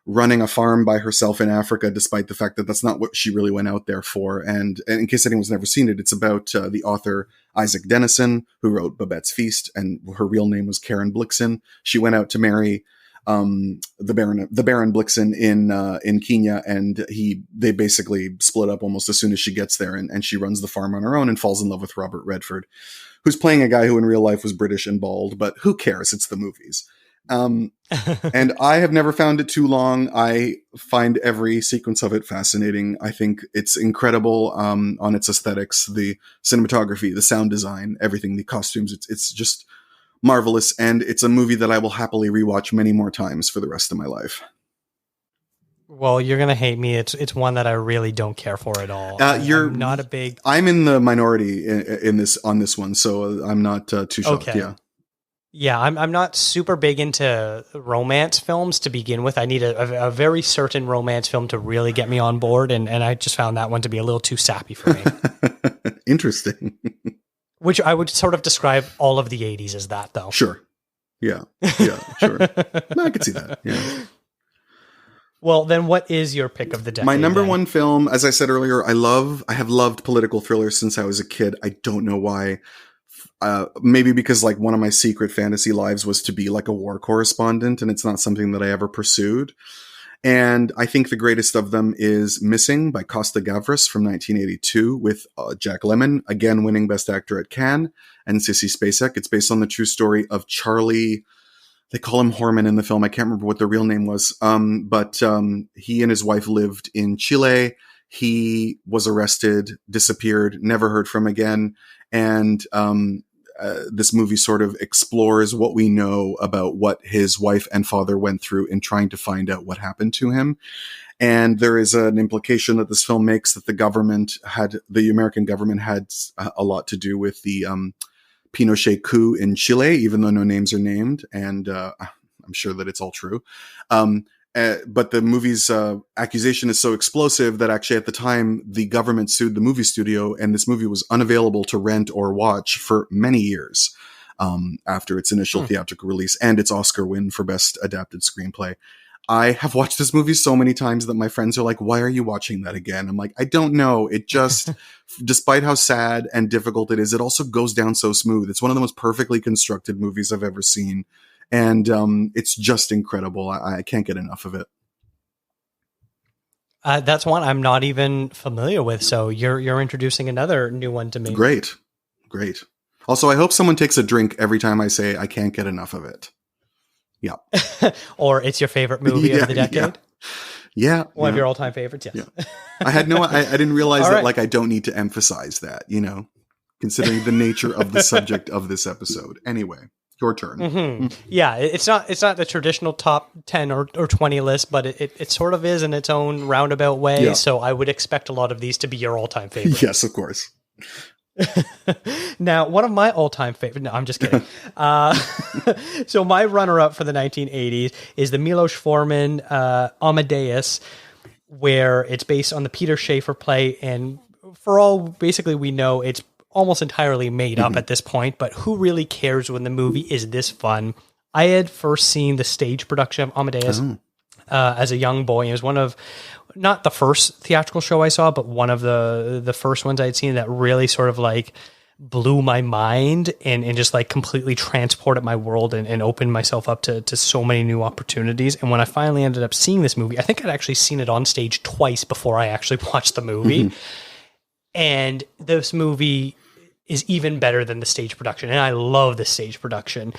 running a farm by herself in Africa, despite the fact that that's not what she really went out there for. And in case anyone's never seen it, it's about the author Isaac Dennison, who wrote Babette's Feast, and her real name was Karen Blixen. She went out to marry the Baron Blixen in Kenya, and they basically split up almost as soon as she gets there, and she runs the farm on her own and falls in love with Robert Redford, who's playing a guy who in real life was British and bald, but who cares? It's the movies. And I have never found it too long. I find every sequence of it fascinating. I think it's incredible on its aesthetics, the cinematography, the sound design, everything, the costumes. It's just marvelous, and it's a movie that I will happily rewatch many more times for the rest of my life. Well, you're gonna hate me. It's one that I really don't care for at all. I'm not a big. I'm in the minority on this one, so I'm not too shocked. Okay. Yeah, I'm not super big into romance films to begin with. I need a very certain romance film to really get me on board, and I just found that one to be a little too sappy for me. Interesting. Which I would sort of describe all of the 80s as that, though. Sure. Yeah, sure. No, I could see that, yeah. Well, then what is your pick of the decade? My number one film, as I said earlier, I have loved political thrillers since I was a kid. I don't know why. maybe because like one of my secret fantasy lives was to be like a war correspondent, and it's not something that I ever pursued. And I think the greatest of them is Missing by Costa Gavras from 1982 with Jack Lemmon, again winning Best Actor at Cannes, and Sissy Spacek. It's based on the true story of Charlie. They call him Horman in the film. I can't remember what the real name was. But he and his wife lived in Chile. He was arrested, disappeared, never heard from again. And this movie sort of explores what we know about what his wife and father went through in trying to find out what happened to him. And there is an implication that this film makes that the American government had a lot to do with the Pinochet coup in Chile, even though no names are named. And I'm sure that it's all true. But the movie's accusation is so explosive that actually at the time the government sued the movie studio, and this movie was unavailable to rent or watch for many years after its initial theatrical release and its Oscar win for Best Adapted Screenplay. I have watched this movie so many times that my friends are like, why are you watching that again? I'm like, I don't know. It just, despite how sad and difficult it is, it also goes down so smooth. It's one of the most perfectly constructed movies I've ever seen. And it's just incredible. I can't get enough of it. That's one I'm not even familiar with. So you're introducing another new one to me. Great. Also, I hope someone takes a drink every time I say I can't get enough of it. Yeah. Or it's your favorite movie of the decade? Yeah. One of your all-time favorites, yes. Yeah. I didn't realize that, like, I don't need to emphasize that, considering the nature of the subject of this episode. Anyway, your turn. Mm-hmm. Yeah, it's not the traditional top 10 or 20 list, but it sort of is in its own roundabout way. Yeah. So I would expect a lot of these to be your all-time favorite. Yes, of course. Now, one of my all-time favorite. No, I'm just kidding. So my runner-up for the 1980s is the Milos Forman Amadeus, where it's based on the Peter Shaffer play, and for all basically we know, it's almost entirely made up at this point. But who really cares when the movie is this fun? I had first seen the stage production of Amadeus as a young boy. It was one of, not the first theatrical show I saw, but one of the first ones I had seen that really sort of like blew my mind and just like completely transported my world and opened myself up to so many new opportunities. And when I finally ended up seeing this movie, I think I'd actually seen it on stage twice before I actually watched the movie. And this movie is even better than the stage production. And I love the stage production.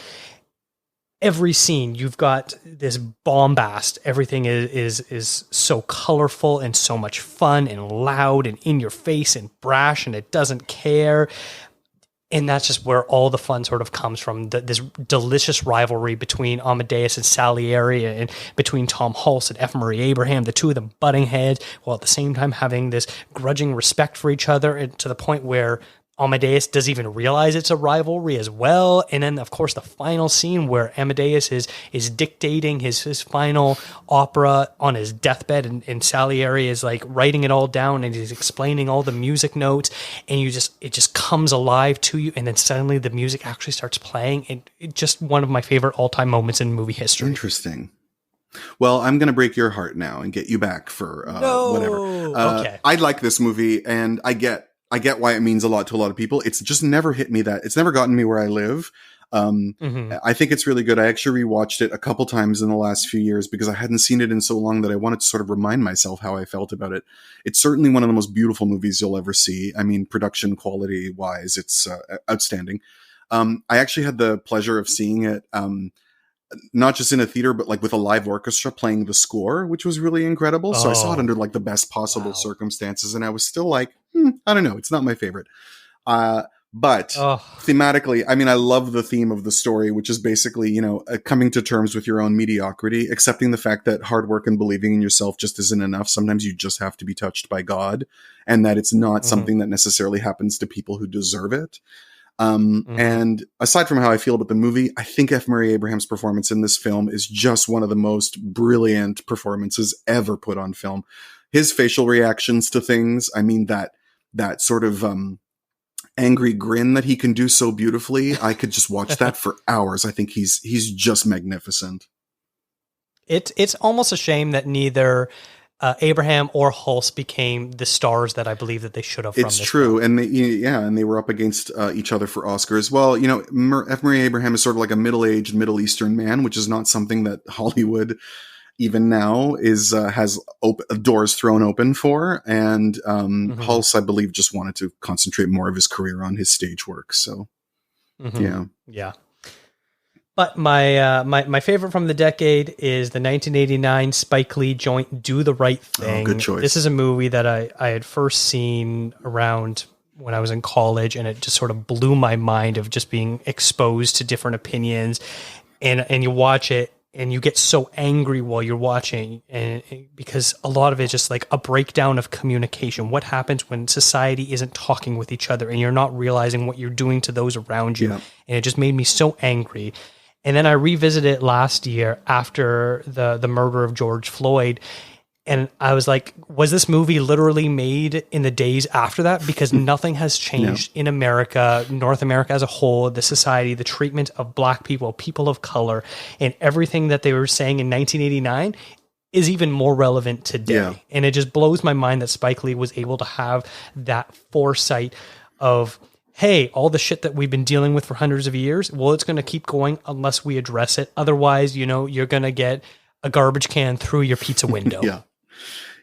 Every scene, you've got this bombast. Everything is so colorful and so much fun and loud and in your face and brash, and it doesn't care. And that's just where all the fun sort of comes from. This delicious rivalry between Amadeus and Salieri, and between Tom Hulce and F. Murray Abraham, the two of them butting heads, while at the same time having this grudging respect for each other, and to the point where Amadeus doesn't even realize it's a rivalry as well. And then, of course, the final scene where Amadeus is dictating his final opera on his deathbed, and Salieri is like writing it all down, and he's explaining all the music notes, and it just comes alive to you, and then suddenly the music actually starts playing, and it's just one of my favorite all-time moments in movie history. Interesting. Well, I'm going to break your heart now and get you back for whatever. Okay. I like this movie, and I get why it means a lot to a lot of people. It's just never hit me it's never gotten me where I live. I think it's really good. I actually rewatched it a couple times in the last few years because I hadn't seen it in so long that I wanted to sort of remind myself how I felt about it. It's certainly one of the most beautiful movies you'll ever see. I mean, production quality wise, it's outstanding. I actually had the pleasure of seeing it, not just in a theater, but like with a live orchestra playing the score, which was really incredible. So I saw it under like the best possible circumstances, and I was still like, I don't know, it's not my favorite. But thematically, I mean, I love the theme of the story, which is basically, coming to terms with your own mediocrity, accepting the fact that hard work and believing in yourself just isn't enough. Sometimes you just have to be touched by God, and that it's not something that necessarily happens to people who deserve it. And aside from how I feel about the movie, I think F. Murray Abraham's performance in this film is just one of the most brilliant performances ever put on film. His facial reactions to things, I mean, that sort of angry grin that he can do so beautifully, I could just watch that for hours. I think he's just magnificent. It's almost a shame that neither Abraham or Hulse became the stars that I believe that they should have. It's true, and and they were up against each other for Oscars. Well, F. Murray Abraham is sort of like a middle-aged Middle Eastern man, which is not something that Hollywood even now has doors thrown open for. And Hulse, I believe, just wanted to concentrate more of his career on his stage work. So, yeah. But my favorite from the decade is the 1989 Spike Lee joint "Do the Right Thing." Oh, good choice. This is a movie that I had first seen around when I was in college, and it just sort of blew my mind of just being exposed to different opinions. And you watch it, and you get so angry while you're watching, and because a lot of it is just like a breakdown of communication. What happens when society isn't talking with each other, and you're not realizing what you're doing to those around you? Yeah. And it just made me so angry. And then I revisited it last year after the murder of George Floyd. And I was like, was this movie literally made in the days after that? Because nothing has changed in America, North America as a whole, the society, the treatment of Black people, people of color, and everything that they were saying in 1989 is even more relevant today. Yeah. And it just blows my mind that Spike Lee was able to have that foresight of, hey, all the shit that we've been dealing with for hundreds of years, well, it's going to keep going unless we address it. Otherwise, you're going to get a garbage can through your pizza window.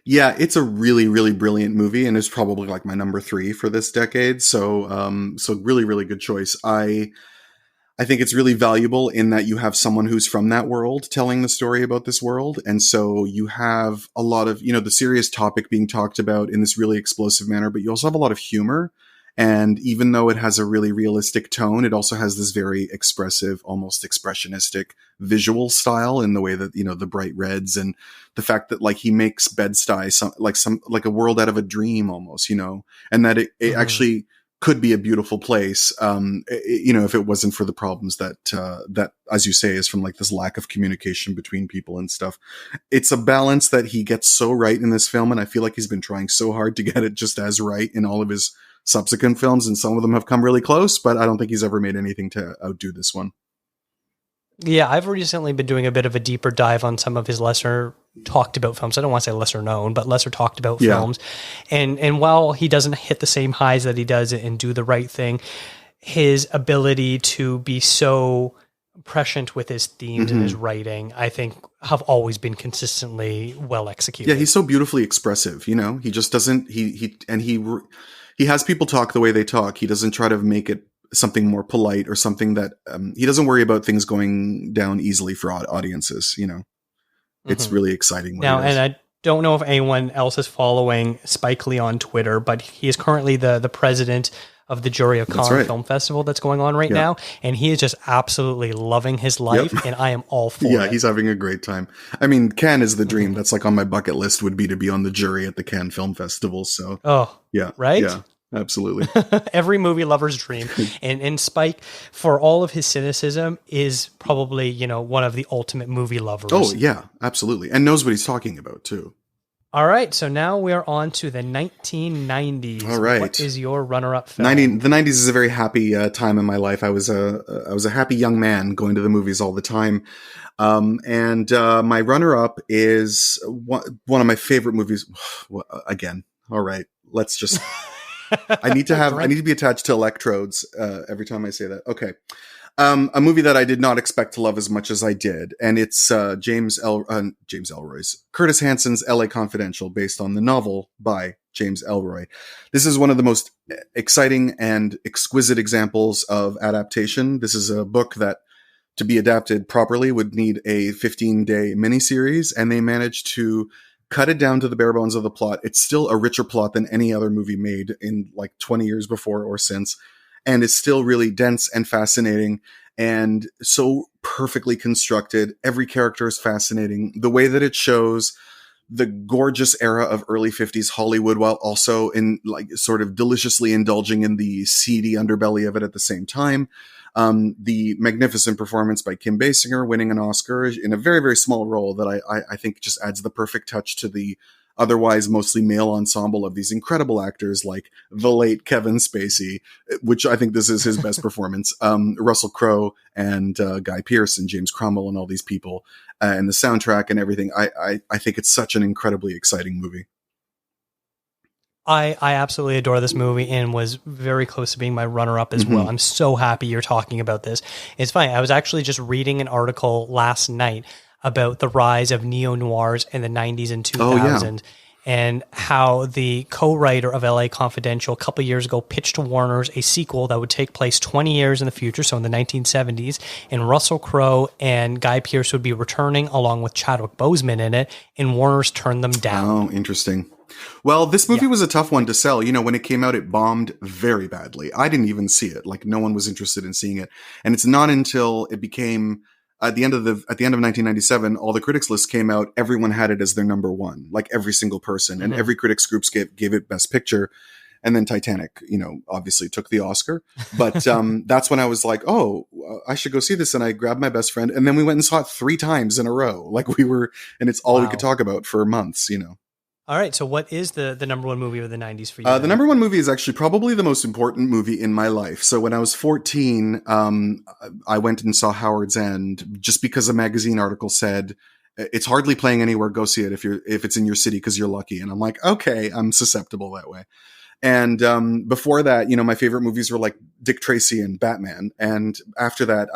Yeah, it's a really, really brilliant movie, and it's probably like my number 3 for this decade. So, really, really good choice. I think it's really valuable in that you have someone who's from that world telling the story about this world. And so you have a lot of, the serious topic being talked about in this really explosive manner, but you also have a lot of humor. And even though it has a really realistic tone, it also has this very expressive, almost expressionistic visual style in the way that, the bright reds and the fact that like he makes Bed-Stuy like a world out of a dream almost, and that it actually could be a beautiful place. If it wasn't for the problems that, as you say, is from like this lack of communication between people and stuff. It's a balance that he gets so right in this film. And I feel like he's been trying so hard to get it just as right in all of his subsequent films, and some of them have come really close, but I don't think he's ever made anything to outdo this one. Yeah, I've recently been doing a bit of a deeper dive on some of his lesser talked about films. I don't want to say lesser known, but lesser talked about films. And while he doesn't hit the same highs that he does and Do the Right Thing, his ability to be so prescient with his themes and his writing, I think, have always been consistently well executed. Yeah, he's so beautifully expressive, he just doesn't, he has people talk the way they talk. He doesn't try to make it something more polite or something that he doesn't worry about things going down easily for audiences. It's really exciting. Now, and I don't know if anyone else is following Spike Lee on Twitter, but he is currently the president of the jury of Cannes Film Festival that's going on right now. And he is just absolutely loving his life. And I am all for it. Yeah, he's having a great time. I mean, Cannes is the dream. That's like on my bucket list would be to be on the jury at the Cannes Film Festival. So, right? Yeah, absolutely. Every movie lover's dream. And Spike, for all of his cynicism, is probably, one of the ultimate movie lovers. Oh, yeah, absolutely. And knows what he's talking about, too. All right, so now we are on to the 1990s. All right. What is your runner-up film? The 90s is a very happy time in my life. I was a happy young man going to the movies all the time. And my runner-up is one of my favorite movies. Again, all right, let's just... I need to be attached to electrodes every time I say that. Okay. A movie that I did not expect to love as much as I did, and it's James Ellroy's Curtis Hanson's L.A. Confidential, based on the novel by James Ellroy. This is one of the most exciting and exquisite examples of adaptation. This is a book that, to be adapted properly, would need a 15-day miniseries, and they managed to cut it down to the bare bones of the plot. It's still a richer plot than any other movie made in like 20 years before or since. And it's still really dense and fascinating and so perfectly constructed. Every character is fascinating. The way that it shows the gorgeous era of early 50s Hollywood, while also in like sort of deliciously indulging in the seedy underbelly of it at the same time. The magnificent performance by Kim Basinger, winning an Oscar in a very, very small role that I think just adds the perfect touch to the otherwise mostly male ensemble of these incredible actors like the late Kevin Spacey, which I think this is his best performance, Russell Crowe and Guy Pearce and James Cromwell and all these people, and the soundtrack and everything. I think it's such an incredibly exciting movie. I absolutely adore this movie and was very close to being my runner-up as well. I'm so happy you're talking about this. It's funny. I was actually just reading an article last night about the rise of neo-noirs in the 90s and 2000s and how the co-writer of LA Confidential a couple years ago pitched to Warner's a sequel that would take place 20 years in the future, so in the 1970s, and Russell Crowe and Guy Pearce would be returning along with Chadwick Boseman in it, and Warner's turned them down. Oh, interesting. Well, this movie was a tough one to sell. You know, when it came out, it bombed very badly. I didn't even see it. Like, no one was interested in seeing it. And it's not until it became at the end of 1997, all the critics lists came out. Everyone had it as their number one, like every single person, and every critics group gave it Best Picture. And then Titanic, you know, obviously took the Oscar. But that's when I was like, oh, I should go see this. And I grabbed my best friend, and then we went and saw it 3 times in a row. Like and it's all we could talk about for months, you know. All right. So what is the number one movie of the 90s for you? The number one movie is actually probably the most important movie in my life. So when I was 14, I went and saw Howard's End just because a magazine article said, it's hardly playing anywhere. Go see it if it's in your city, because you're lucky. And I'm like, okay, I'm susceptible that way. And before that, you know, my favorite movies were like Dick Tracy and Batman. And after that,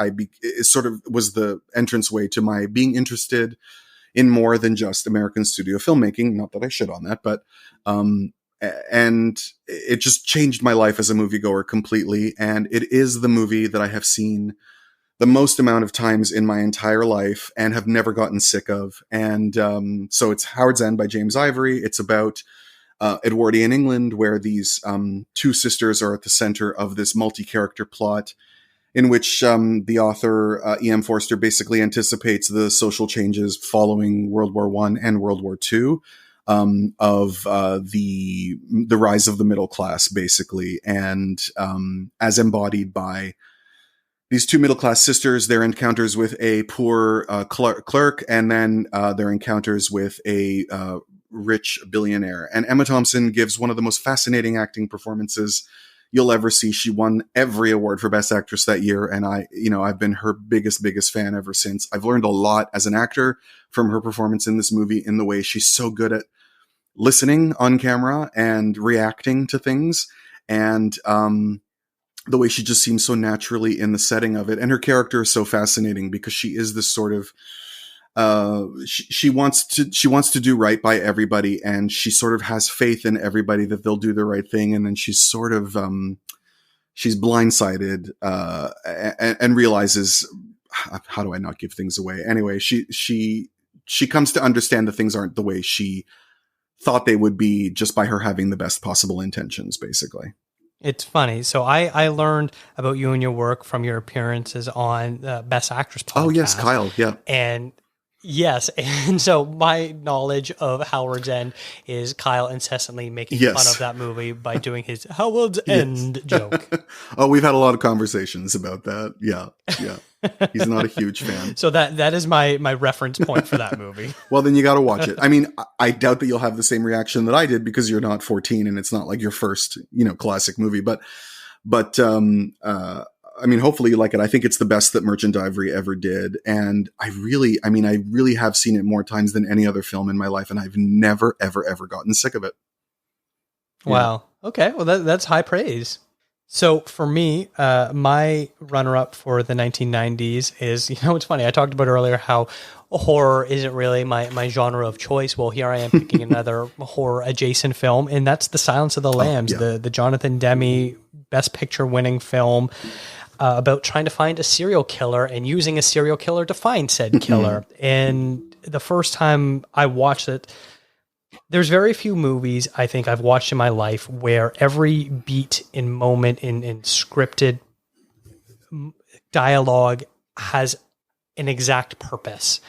it sort of was the entranceway to my being interested in more than just American studio filmmaking. Not that I shit on that, but, and it just changed my life as a moviegoer completely. And it is the movie that I have seen the most amount of times in my entire life and have never gotten sick of. And, so it's Howard's End by James Ivory. It's about, Edwardian England, where these, 2 sisters are at the center of this multi-character plot, in which the author, E.M. Forster, basically anticipates the social changes following World War I and World War II, of the rise of the middle class, basically. And as embodied by these 2 middle-class sisters, their encounters with a poor clerk, and then their encounters with a rich billionaire. And Emma Thompson gives one of the most fascinating acting performances you'll ever see. She won every award for Best Actress that year. And I've been her biggest fan ever since. I've learned a lot as an actor from her performance in this movie, in the way she's so good at listening on camera and reacting to things. And, the way she just seems so naturally in the setting of it. And her character is so fascinating because she is this sort of, she wants to do right by everybody, and she sort of has faith in everybody that they'll do the right thing. And then she's sort of, she's blindsided, and realizes, how do I not give things away? Anyway, she comes to understand that things aren't the way she thought they would be, just by her having the best possible intentions, basically. It's funny. So I learned about you and your work from your appearances on Best Actress podcast. Oh yes, Kyle. Yeah. And yes. And so my knowledge of Howard's End is Kyle incessantly making fun of that movie by doing his Howard's End joke. Oh, we've had a lot of conversations about that. Yeah. Yeah. He's not a huge fan. So that is my reference point for that movie. Well, then you got to watch it. I mean, I doubt that you'll have the same reaction that I did, because you're not 14 and it's not like your first, classic movie, but I mean, hopefully you like it. I think it's the best that Merchant Ivory ever did. And I really have seen it more times than any other film in my life. And I've never, ever, ever gotten sick of it. Yeah. Wow. Okay. Well, that's high praise. So for me, my runner-up for the 1990s is, it's funny. I talked about earlier how horror isn't really my genre of choice. Well, here I am picking another horror adjacent film, and that's The Silence of the Lambs, the Jonathan Demme Best Picture winning film about trying to find a serial killer and using a serial killer to find said killer. And the first time I watched it, there's very few movies I think I've watched in my life where every beat and moment in scripted dialogue has an exact purpose.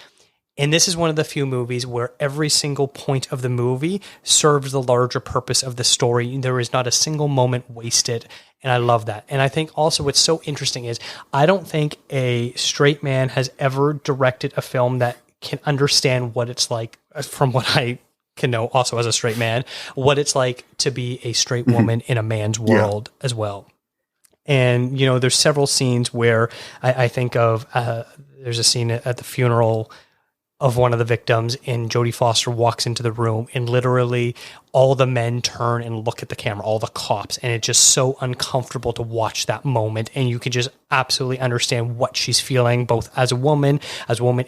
And this is one of the few movies where every single point of the movie serves the larger purpose of the story. There is not a single moment wasted. And I love that. And I think also what's so interesting is I don't think a straight man has ever directed a film that can understand what it's like, from what I can know also as a straight man, what it's like to be a straight woman in a man's world as well. And, you know, there's several scenes where I think of, there's a scene at the funeral of one of the victims, and Jodie Foster walks into the room, and literally all the men turn and look at the camera, all the cops, and it's just so uncomfortable to watch that moment. And you can just absolutely understand what she's feeling, both as a woman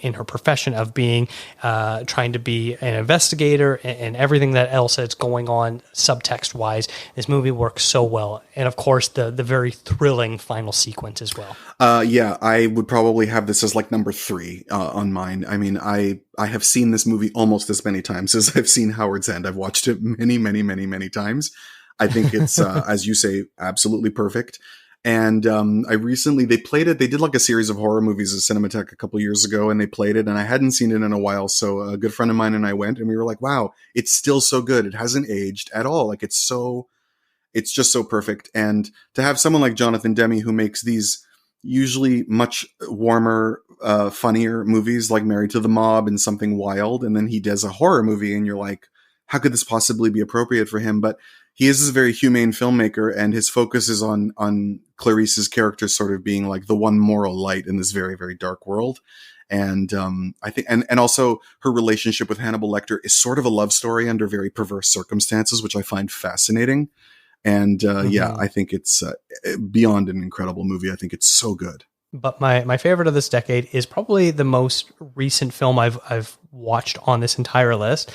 in her profession of being, trying to be an investigator, and everything that else that's going on subtext wise. This movie works so well. And of course, the very thrilling final sequence as well. Yeah, I would probably have this as like number 3 on mine. I mean, I have seen this movie almost as many times as I've seen Howard's End. I've watched it many times. I think it's, as you say, absolutely perfect. And I recently, they did like a series of horror movies at Cinematheque a couple years ago, and they played it, and I hadn't seen it in a while. So a good friend of mine and I went, and we were like, wow, it's still so good. It hasn't aged at all. Like it's just so perfect. And to have someone like Jonathan Demme, who makes these usually much warmer, funnier movies like Married to the Mob and Something Wild, and then he does a horror movie, and you're like, how could this possibly be appropriate for him? But he is a very humane filmmaker, and his focus is on Clarice's character sort of being like the one moral light in this very, very dark world. And I think, and also her relationship with Hannibal Lecter is sort of a love story under very perverse circumstances, which I find fascinating. And yeah, I think it's beyond an incredible movie. I think it's so good. But my favorite of this decade is probably the most recent film I've watched on this entire list.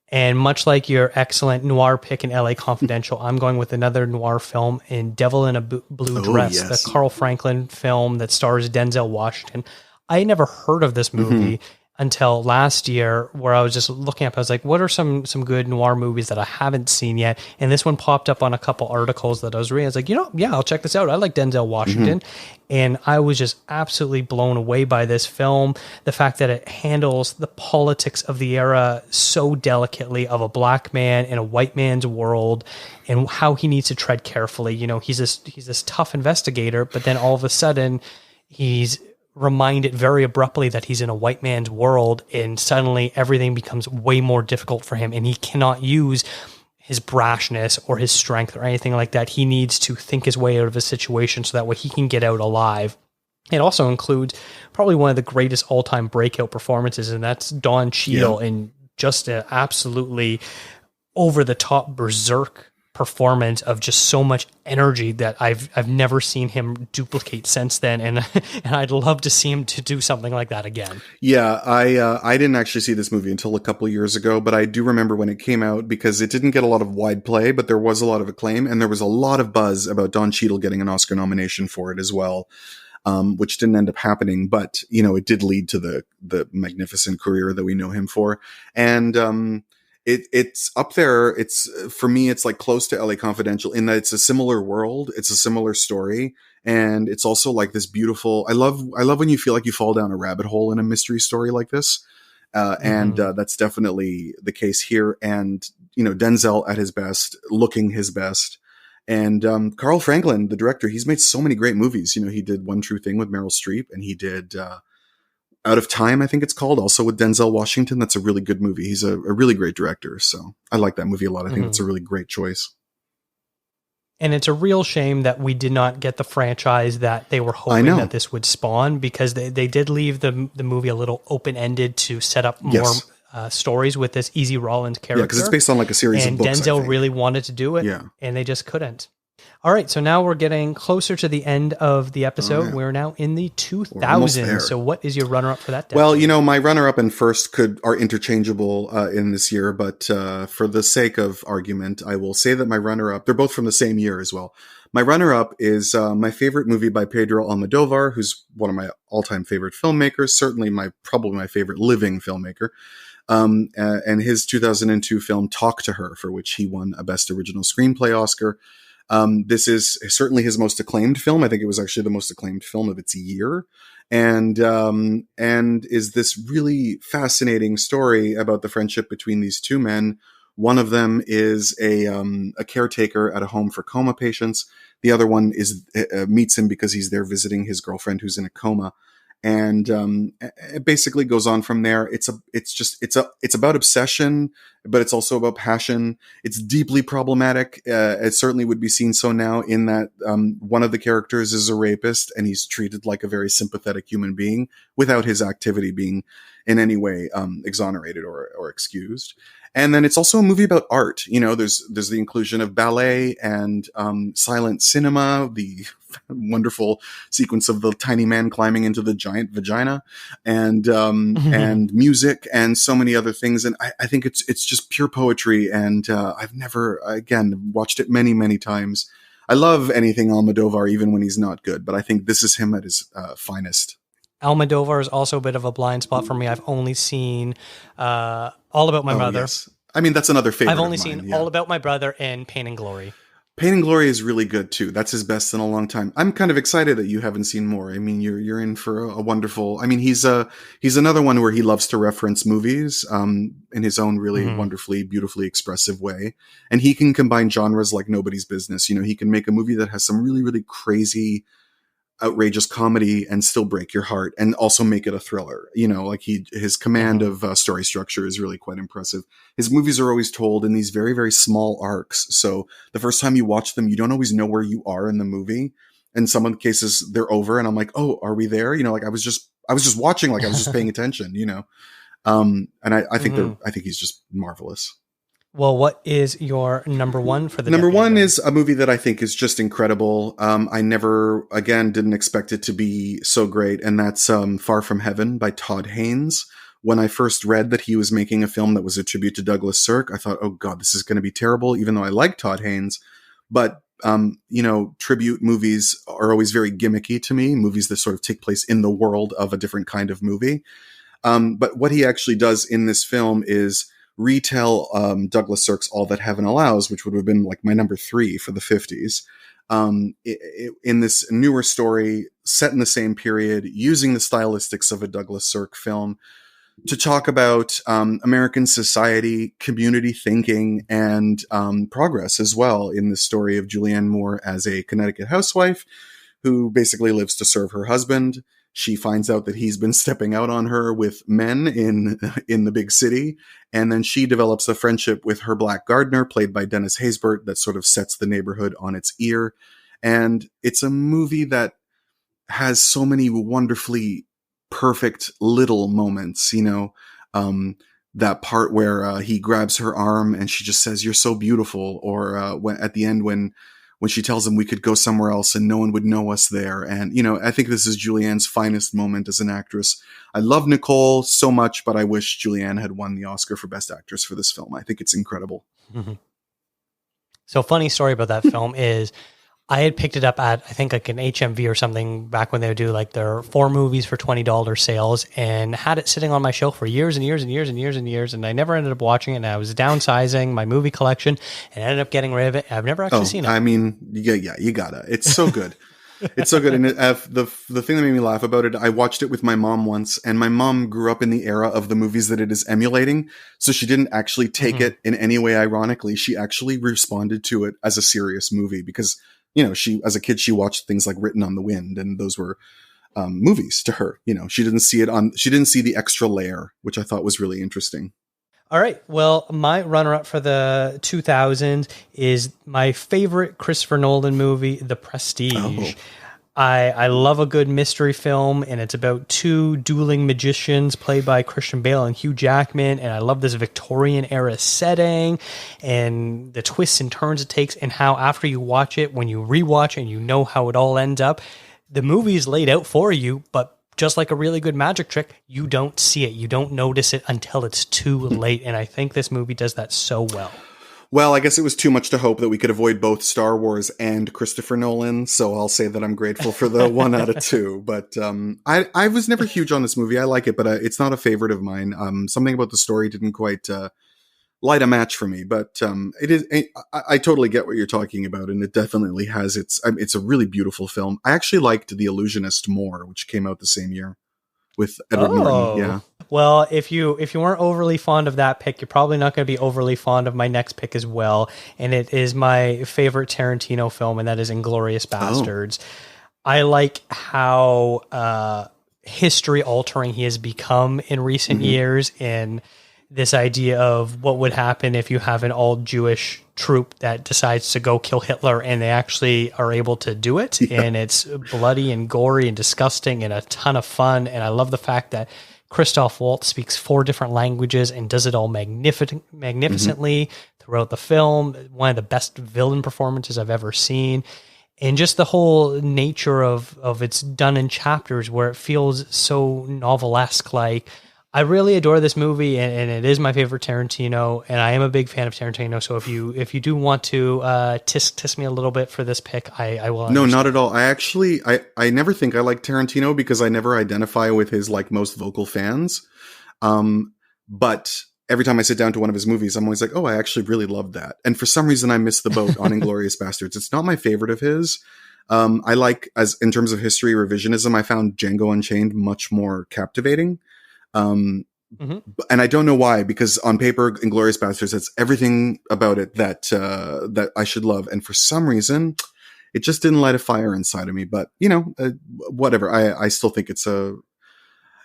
And much like your excellent noir pick in LA Confidential, I'm going with another noir film in Devil in a Blue Dress, the Carl Franklin film that stars Denzel Washington. I never heard of this movie until last year, where I was just looking up. I was like, what are some good noir movies that I haven't seen yet? And this one popped up on a couple articles that I was reading. I was like, yeah, I'll check this out. I like Denzel Washington. And I was just absolutely blown away by this film. The fact that it handles the politics of the era so delicately, of a black man in a white man's world, and how he needs to tread carefully. You know, he's this tough investigator, but then all of a sudden he's reminded very abruptly that he's in a white man's world, and suddenly everything becomes way more difficult for him, and he cannot use his brashness or his strength or anything like that. He needs to think his way out of a situation so that way he can get out alive. It also includes probably one of the greatest all-time breakout performances, and that's Don Cheadle in just an absolutely over-the-top berserk performance of just so much energy that I've never seen him duplicate since then, and I'd love to see him to do something like that again. Yeah, I didn't actually see this movie until a couple of years ago, but I do remember when it came out, because it didn't get a lot of wide play, but there was a lot of acclaim, and there was a lot of buzz about Don Cheadle getting an Oscar nomination for it as well, which didn't end up happening, but you know, it did lead to the magnificent career that we know him for. And it's up there. It's, for me, it's like close to LA Confidential in that it's a similar world. It's a similar story. And it's also like this beautiful, I love when you feel like you fall down a rabbit hole in a mystery story like this. And that's definitely the case here. And, you know, Denzel at his best, looking his best. And Carl Franklin, the director, he's made so many great movies. You know, he did One True Thing with Meryl Streep, and he did Out of Time, I think it's called, also with Denzel Washington. That's a really good movie. He's a really great director. So I like that movie a lot. I think that's a really great choice. And it's a real shame that we did not get the franchise that they were hoping that this would spawn, because they did leave the movie a little open-ended to set up more stories with this Easy Rollins character. Yeah, because it's based on like a series of books. And Denzel really wanted to do it, and they just couldn't. All right, so now we're getting closer to the end of the episode. We're now in the 2000s. So what is your runner-up for that decade? Well, you know, my runner-up and first are interchangeable in this year, but for the sake of argument, I will say that my runner-up, they're both from the same year as well. My runner-up is my favorite movie by Pedro Almodovar, who's one of my all-time favorite filmmakers, certainly probably my favorite living filmmaker, and his 2002 film Talk to Her, for which he won a Best Original Screenplay Oscar. This is certainly his most acclaimed film. I think it was actually the most acclaimed film of its year. And is this really fascinating story about the friendship between these two men. One of them is a caretaker at a home for coma patients. The other one meets him because he's there visiting his girlfriend who's in a coma. And it basically goes on from there. It's about obsession, but it's also about passion. It's deeply problematic. It certainly would be seen so now, in that one of the characters is a rapist, and he's treated like a very sympathetic human being without his activity being in any way exonerated or excused. And then it's also a movie about art. You know, there's the inclusion of ballet and silent cinema, the wonderful sequence of the tiny man climbing into the giant vagina, and and music and so many other things. And I think it's just pure poetry. And I've never, again, watched it many, many times. I love anything Almodovar, even when he's not good, but I think this is him at his finest. Almodovar is also a bit of a blind spot for me. I've only seen All About My Mother. Yes. I mean, that's another favorite. I've only seen All About My Brother and Pain and Glory. Pain and Glory is really good too. That's his best in a long time. I'm kind of excited that you haven't seen more. I mean, you're in for a wonderful. I mean, he's another one where he loves to reference movies in his own really wonderfully, beautifully expressive way, and he can combine genres like nobody's business. You know, he can make a movie that has some really, really crazy, outrageous comedy and still break your heart, and also make it a thriller. You know, like his command of story structure is really quite impressive. His movies are always told in these very, very small arcs. So the first time you watch them, you don't always know where you are in the movie. In some of the cases, they're over, and I'm like, oh, are we there? You know, like I was just watching, like I was just paying attention. You know, and I think I think he's just marvelous. Well, what is your number one for the number decade, one then? is a movie that I think is just incredible. I never, again, didn't expect it to be so great. And that's Far From Heaven by Todd Haynes. When I first read that he was making a film that was a tribute to Douglas Sirk, I thought, oh God, this is going to be terrible, even though I like Todd Haynes. But, you know, tribute movies are always very gimmicky to me, movies that sort of take place in the world of a different kind of movie. But what he actually does in this film is retell Douglas Sirk's All That Heaven Allows, which would have been like my number 3 for the 50s, in this newer story set in the same period, using the stylistics of a Douglas Sirk film to talk about American society, community thinking, and progress as well, in the story of Julianne Moore as a Connecticut housewife who basically lives to serve her husband. She finds out that he's been stepping out on her with men in the big city. And then she develops a friendship with her black gardener, played by Dennis Haysbert, that sort of sets the neighborhood on its ear. And it's a movie that has so many wonderfully perfect little moments, you know, that part where he grabs her arm and she just says, "You're so beautiful." Or when at the end, when she tells him we could go somewhere else and no one would know us there. And, you know, I think this is Julianne's finest moment as an actress. I love Nicole so much, but I wish Julianne had won the Oscar for Best Actress for this film. I think it's incredible. So funny story about that film is I had picked it up at, I think like an HMV or something back when they would do like their 4 movies for $20 sales, and had it sitting on my shelf for years and years and years and years and years. And I never ended up watching it. And I was downsizing my movie collection and ended up getting rid of it. I've never actually seen it. I mean, yeah, you gotta. It's so good. It's so good. And the thing that made me laugh about it, I watched it with my mom once, and my mom grew up in the era of the movies that it is emulating. So she didn't actually take it in any way ironically. She actually responded to it as a serious movie because, you know, she, as a kid, she watched things like Written on the Wind, and those were movies to her. You know, she didn't see the extra layer, which I thought was really interesting. All right. Well, my runner-up for the 2000s is my favorite Christopher Nolan movie, The Prestige. Oh. I love a good mystery film, and it's about 2 dueling magicians played by Christian Bale and Hugh Jackman. And I love this Victorian era setting and the twists and turns it takes, and how after you watch it, when you rewatch and you know how it all ends up, the movie is laid out for you, but just like a really good magic trick, you don't see it. You don't notice it until it's too late. And I think this movie does that so well. Well, I guess it was too much to hope that we could avoid both Star Wars and Christopher Nolan. So I'll say that I'm grateful for the 1 out of 2. But I was never huge on this movie. I like it, but it's not a favorite of mine. Something about the story didn't quite light a match for me. But it is. I totally get what you're talking about, and it definitely has it's a really beautiful film. I actually liked The Illusionist more, which came out the same year with Edward Norton. Yeah. Well, if you weren't overly fond of that pick, you're probably not going to be overly fond of my next pick as well. And it is my favorite Tarantino film, and that is Inglorious Basterds. I like how history altering he has become in recent years, and this idea of what would happen if you have an all Jewish troop that decides to go kill Hitler and they actually are able to do it. Yeah. And it's bloody and gory and disgusting and a ton of fun. And I love the fact that Christoph Waltz speaks 4 different languages and does it all magnificently throughout the film. One of the best villain performances I've ever seen. And just the whole nature of it's done in chapters where it feels so novelesque. Like, I really adore this movie, and it is my favorite Tarantino, and I am a big fan of Tarantino. So if you do want to tisk me a little bit for this pick, I will understand. No, not at all. I never think I like Tarantino because I never identify with his like most vocal fans. But every time I sit down to one of his movies, I'm always like, oh, I actually really loved that. And for some reason, I missed the boat on Inglorious Basterds. It's not my favorite of his. I like, as in terms of history revisionism, I found Django Unchained much more captivating. And I don't know why, because on paper, Inglorious Basterds has everything about it that I should love. And for some reason, it just didn't light a fire inside of me. But, whatever. I still think it's a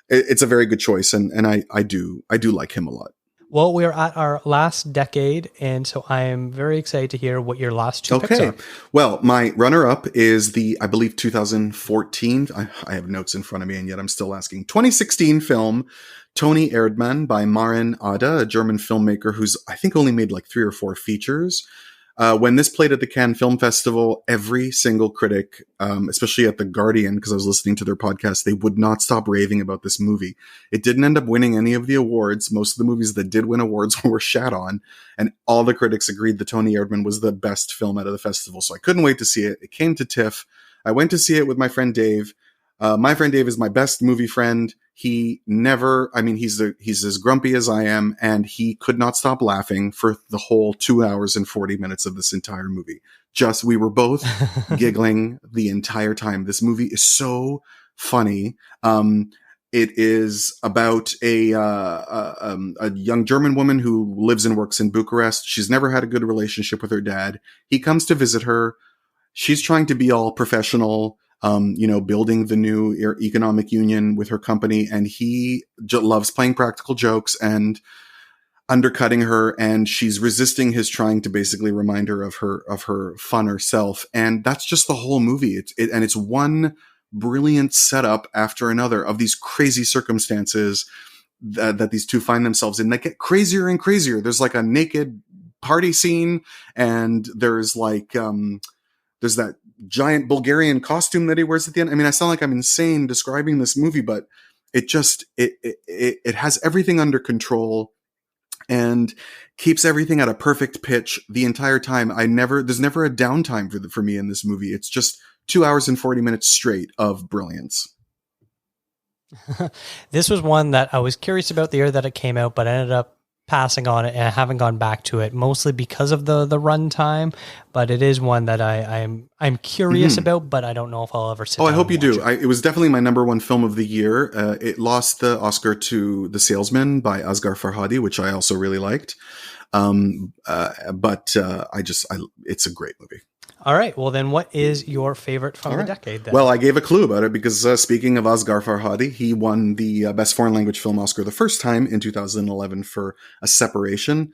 very good choice. And I do like him a lot. Well, we're at our last decade, and so I am very excited to hear what your last 2 picks are. Well, my runner-up is the, I believe, 2014, I have notes in front of me, and yet I'm still asking, 2016 film, Toni Erdmann by Maren Ada, a German filmmaker who's, I think, only made like 3 or 4 features. When this played at the Cannes Film Festival, every single critic, especially at The Guardian, because I was listening to their podcast, they would not stop raving about this movie. It didn't end up winning any of the awards. Most of the movies that did win awards were shat on, and all the critics agreed that Toni Erdmann was the best film out of the festival. So I couldn't wait to see it. It came to TIFF. I went to see it with my friend Dave. My friend Dave is my best movie friend. He never, he's as grumpy as I am, and he could not stop laughing for the whole 2 hours and 40 minutes of this entire movie. We were both giggling the entire time. This movie is so funny. It is about a young German woman who lives and works in Bucharest. She's never had a good relationship with her dad. He comes to visit her. She's trying to be all professional, building the new economic union with her company. And he loves playing practical jokes and undercutting her. And she's resisting his trying to basically remind her of her funner self. And that's just the whole movie. It's one brilliant setup after another of these crazy circumstances that these two find themselves in that get crazier and crazier. There's like a naked party scene, and there's like, there's that giant Bulgarian costume that he wears at the end. I sound like I'm insane describing this movie, but it has everything under control and keeps everything at a perfect pitch the entire time. There's never a downtime for me in this movie. It's just 2 hours and 40 minutes straight of brilliance. This was one that I was curious about the year that it came out, but I ended up passing on it, and I haven't gone back to it, mostly because of the runtime. But it is one that I'm curious about, but I don't know if I'll ever sit down. I hope you do. It was definitely my number 1 film of the year. It lost the Oscar to The Salesman by Asghar Farhadi, which I also really liked. But it's a great movie. All right. Well, then what is your favorite from the decade then? Well, I gave a clue about it because speaking of Asghar Farhadi, he won the Best Foreign Language Film Oscar the first time in 2011 for A Separation,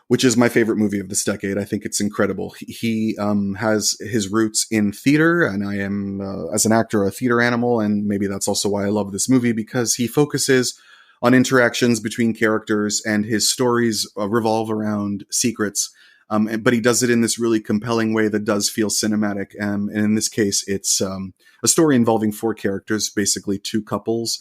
which is my favorite movie of this decade. I think it's incredible. He has his roots in theater, and I am, as an actor, a theater animal, and maybe that's also why I love this movie, because he focuses on interactions between characters, and his stories revolve around secrets. But he does it in this really compelling way that does feel cinematic. And in this case, it's a story involving 4 characters, basically 2 couples.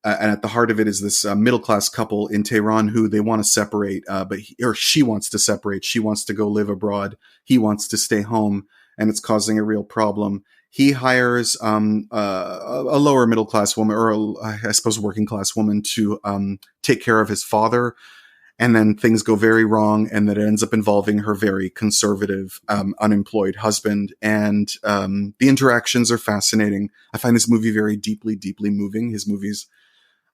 And at the heart of it is this middle-class couple in Tehran who they want to separate, but she wants to separate. She wants to go live abroad. He wants to stay home, and it's causing a real problem. He hires a lower middle-class woman, or I suppose working-class woman, to take care of his father. And then things go very wrong, and that it ends up involving her very conservative, unemployed husband. And the interactions are fascinating. I find this movie very deeply, deeply moving. His movies,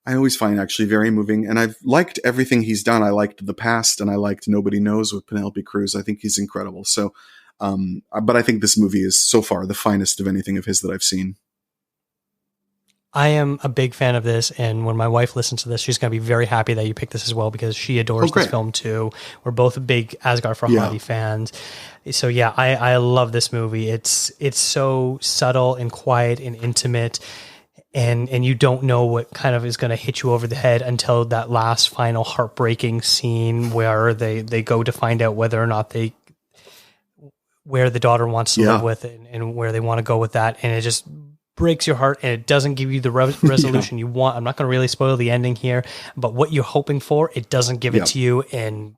I always find actually very moving. And I've liked everything he's done. I liked The Past, and I liked Nobody Knows with Penelope Cruz. I think he's incredible. So, but I think this movie is so far the finest of anything of his that I've seen. I am a big fan of this, and when my wife listens to this, she's going to be very happy that you picked this as well, because she adores this film too. We're both big Asghar Farhadi fans. So yeah, I love this movie. It's so subtle and quiet and intimate, and you don't know what kind of is going to hit you over the head until that last final heartbreaking scene where they go to find out whether or not where the daughter wants to live with, and where they want to go with that. And it just breaks your heart, and it doesn't give you the resolution you want. I'm not going to really spoil the ending here, but what you're hoping for, it doesn't give it to you. And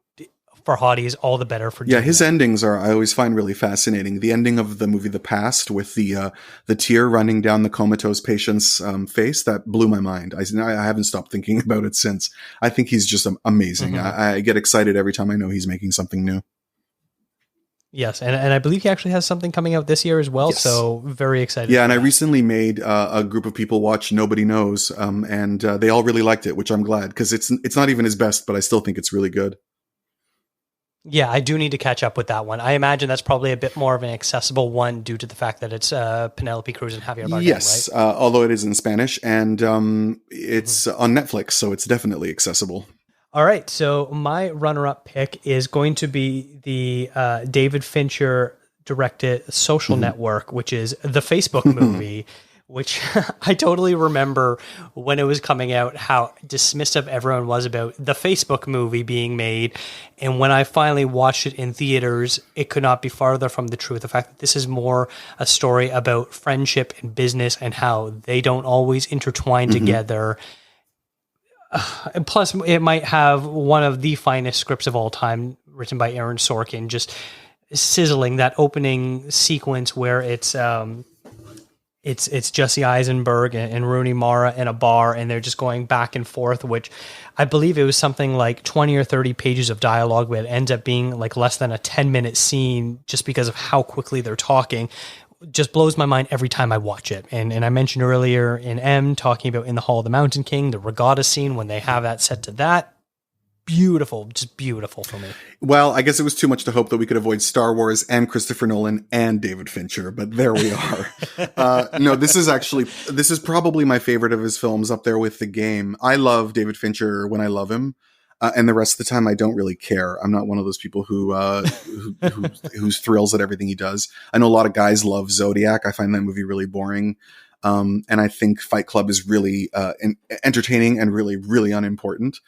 Farhadi is all the better for doing his that. endings I always find really fascinating. The ending of the movie The Past with the tear running down the comatose patient's face, that blew my mind. I haven't stopped thinking about it since. I think he's just amazing. Mm-hmm. I get excited every time I know he's making something new. Yes, and I believe he actually has something coming out this year as well, so very excited. Yeah, and I recently made a group of people watch Nobody Knows, and they all really liked it, which I'm glad, because it's not even his best, but I still think it's really good. Yeah, I do need to catch up with that one. I imagine that's probably a bit more of an accessible one due to the fact that it's Penelope Cruz and Javier Bardem, yes, right? Although it is in Spanish, and it's on Netflix, so it's definitely accessible. All right, so my runner-up pick is going to be the David Fincher directed Social Network, which is the Facebook movie, which I totally remember when it was coming out, how dismissive everyone was about the Facebook movie being made. And when I finally watched it in theaters, it could not be farther from the truth. The fact that this is more a story about friendship and business and how they don't always intertwine together. And plus, it might have one of the finest scripts of all time, written by Aaron Sorkin, just sizzling. That opening sequence where it's Jesse Eisenberg and Rooney Mara in a bar, and they're just going back and forth, which I believe it was something like 20 or 30 pages of dialogue, but it ends up being like less than a 10-minute scene just because of how quickly they're talking. Just blows my mind every time I watch it. And I mentioned earlier in M talking about In the Hall of the Mountain King, the regatta scene, when they have that set to that. Beautiful, just beautiful for me. Well, I guess it was too much to hope that we could avoid Star Wars and Christopher Nolan and David Fincher, but there we are. No, this is probably my favorite of his films, up there with The Game. I love David Fincher when I love him. And the rest of the time, I don't really care. I'm not one of those people who's thrills at everything he does. I know a lot of guys love Zodiac. I find that movie really boring. And I think Fight Club is really entertaining and really, really unimportant.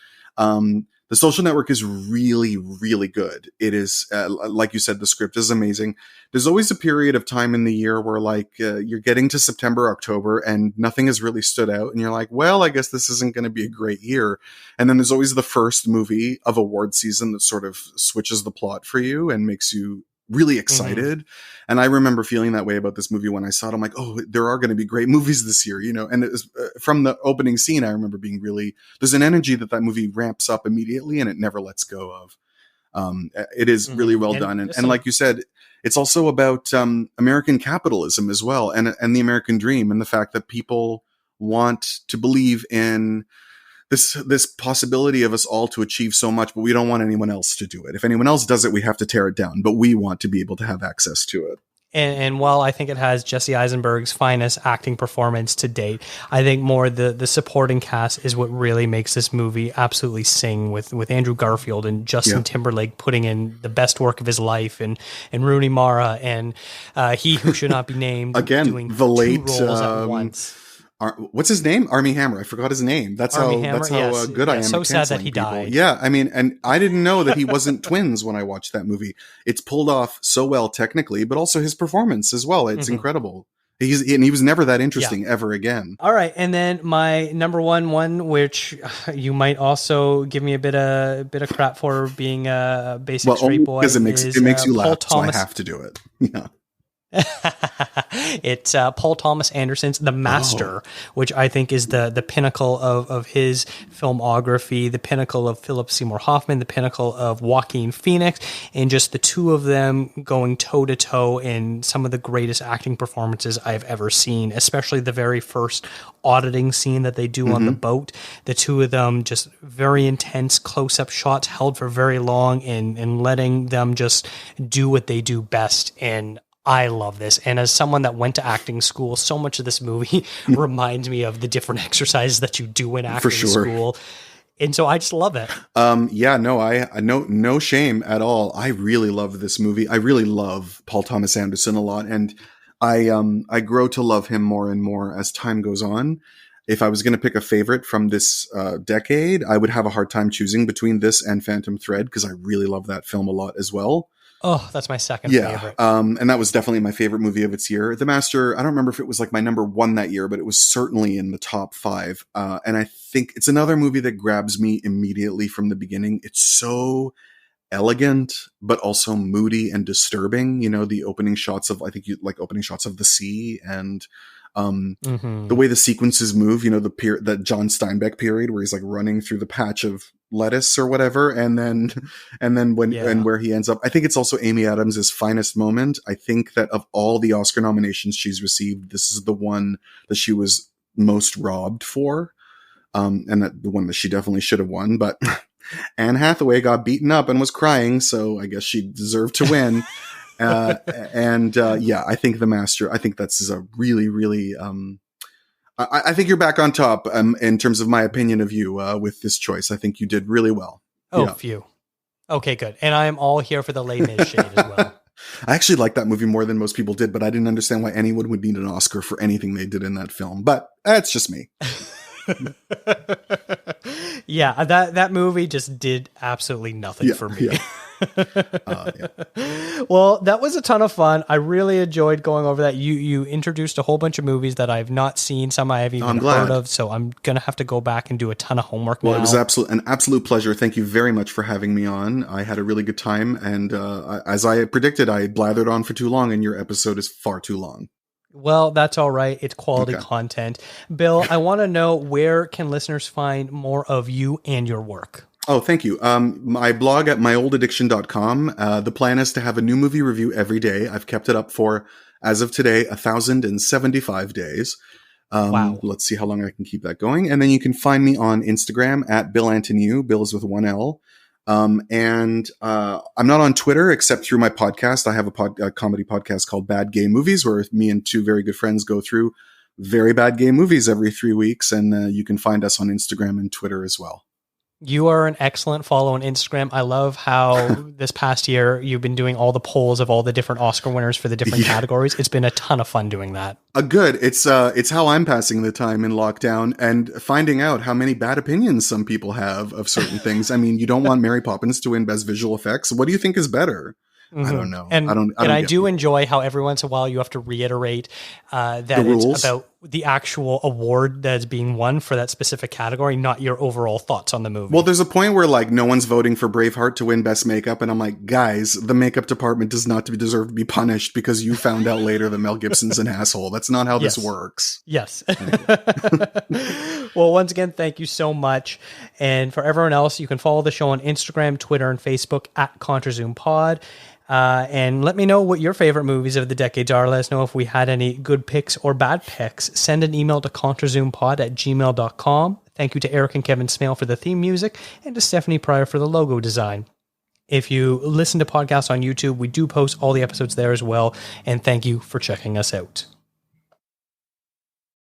The Social Network is really, really good. It is, like you said, the script is amazing. There's always a period of time in the year where you're getting to September, October, and nothing has really stood out. And you're like, well, I guess this isn't going to be a great year. And then there's always the first movie of award season that sort of switches the plot for you and makes you really excited. And I remember feeling that way about this movie when I saw it. I'm like, oh, there are going to be great movies this year, and it was, from the opening scene, I remember being there's an energy that movie ramps up immediately and it never lets go of. It is really well done. And like you said, it's also about American capitalism as well, and the American dream, and the fact that people want to believe in this possibility of us all to achieve so much, but we don't want anyone else to do it. If anyone else does it, we have to tear it down, but we want to be able to have access to it. And while I think it has Jesse Eisenberg's finest acting performance to date, I think more the supporting cast is what really makes this movie absolutely sing, with Andrew Garfield and Justin Timberlake putting in the best work of his life, and Rooney Mara and he who should not be named again, doing the late two roles at once. What's his name? Armie Hammer. I forgot his name. That's how good I am. So at sad that he people. died. Yeah, I mean, and I didn't know that he wasn't twins when I watched that movie. It's pulled off so well technically, but also his performance as well. It's incredible. He was never that interesting ever again. All right, and then my number one, which you might also give me a bit of crap for being a basic straight boy, because it makes you laugh, so I have to do it. Yeah. It's Paul Thomas Anderson's The Master, which I think is the pinnacle of his filmography, the pinnacle of Philip Seymour Hoffman, the pinnacle of Joaquin Phoenix, and just the two of them going toe-to-toe in some of the greatest acting performances I've ever seen, especially the very first auditing scene that they do on the boat. The two of them just very intense close-up shots held for very long, and letting them just do what they do best. And I love this. And as someone that went to acting school, so much of this movie reminds me of the different exercises that you do in acting school. And so I just love it. No shame at all. I really love this movie. I really love Paul Thomas Anderson a lot. And I grow to love him more and more as time goes on. If I was going to pick a favorite from this decade, I would have a hard time choosing between this and Phantom Thread, because I really love that film a lot as well. Oh, that's my second favorite. And that was definitely my favorite movie of its year. The Master, I don't remember if it was like my number one that year, but it was certainly in the top 5. And I think it's another movie that grabs me immediately from the beginning. It's so elegant, but also moody and disturbing. You know, the opening shots of, I think you like opening shots of the sea, and the way the sequences move, you know, that John Steinbeck period where he's like running through the patch of lettuce or whatever, and then and where he ends up. I think it's also Amy Adams' finest moment. I think that of all the Oscar nominations she's received, this is the one that she was most robbed for, and that the one that she definitely should have won. But Anne Hathaway got beaten up and was crying, so I guess she deserved to win. I think The Master, I think that's a really, really, I think you're back on top in terms of my opinion of you with this choice. I think you did really well. Phew. Okay, good. And I'm all here for the Les Mis shade as well. I actually like that movie more than most people did, but I didn't understand why anyone would need an Oscar for anything they did in that film. But that's just me. Yeah, that movie just did absolutely nothing for me. Yeah. Well, that was a ton of fun. I really enjoyed going over that. You introduced a whole bunch of movies that I've not seen, some I haven't even heard of, so I'm gonna have to go back and do a ton of homework now. Well, it was an absolute pleasure. Thank you very much for having me on. I had a really good time, and as I predicted, I blathered on for too long, and your episode is far too long. Well, that's all right. It's quality content. Bill, I want to know, where can listeners find more of you and your work? Oh, thank you. My blog at myolladdiction.com. The plan is to have a new movie review every day. I've kept it up for, as of today, 1,075 days. Wow. Let's see how long I can keep that going. And then you can find me on Instagram at Bil Antoniou. Bill is with one L. And I'm not on Twitter except through my podcast. I have a comedy podcast called Bad Gay Movies, where me and two very good friends go through very bad gay movies every 3 weeks. And you can find us on Instagram and Twitter as well. You are an excellent follow on Instagram. I love how this past year you've been doing all the polls of all the different Oscar winners for the different categories. It's been a ton of fun doing that. Good. It's how I'm passing the time in lockdown and finding out how many bad opinions some people have of certain things. I mean, you don't want Mary Poppins to win Best Visual Effects. What do you think is better? I don't know. And I do enjoy how every once in a while you have to reiterate that it's about the actual award that's being won for that specific category, not your overall thoughts on the movie. Well, there's a point where like no one's voting for Braveheart to win Best Makeup, and I'm like, guys, the makeup department does not deserve to be punished because you found out later that Mel Gibson's an asshole. That's not how this works. Yes. Well, once again, thank you so much. And for everyone else, you can follow the show on Instagram, Twitter, and Facebook at ContraZoomPod. And let me know what your favorite movies of the decades are. Let us know if we had any good picks or bad picks. Send an email to ContraZoomPod@gmail.com. Thank you to Eric and Kevin Smale for the theme music, and to Stephanie Pryor for the logo design. If you listen to podcasts on YouTube, we do post all the episodes there as well. And thank you for checking us out.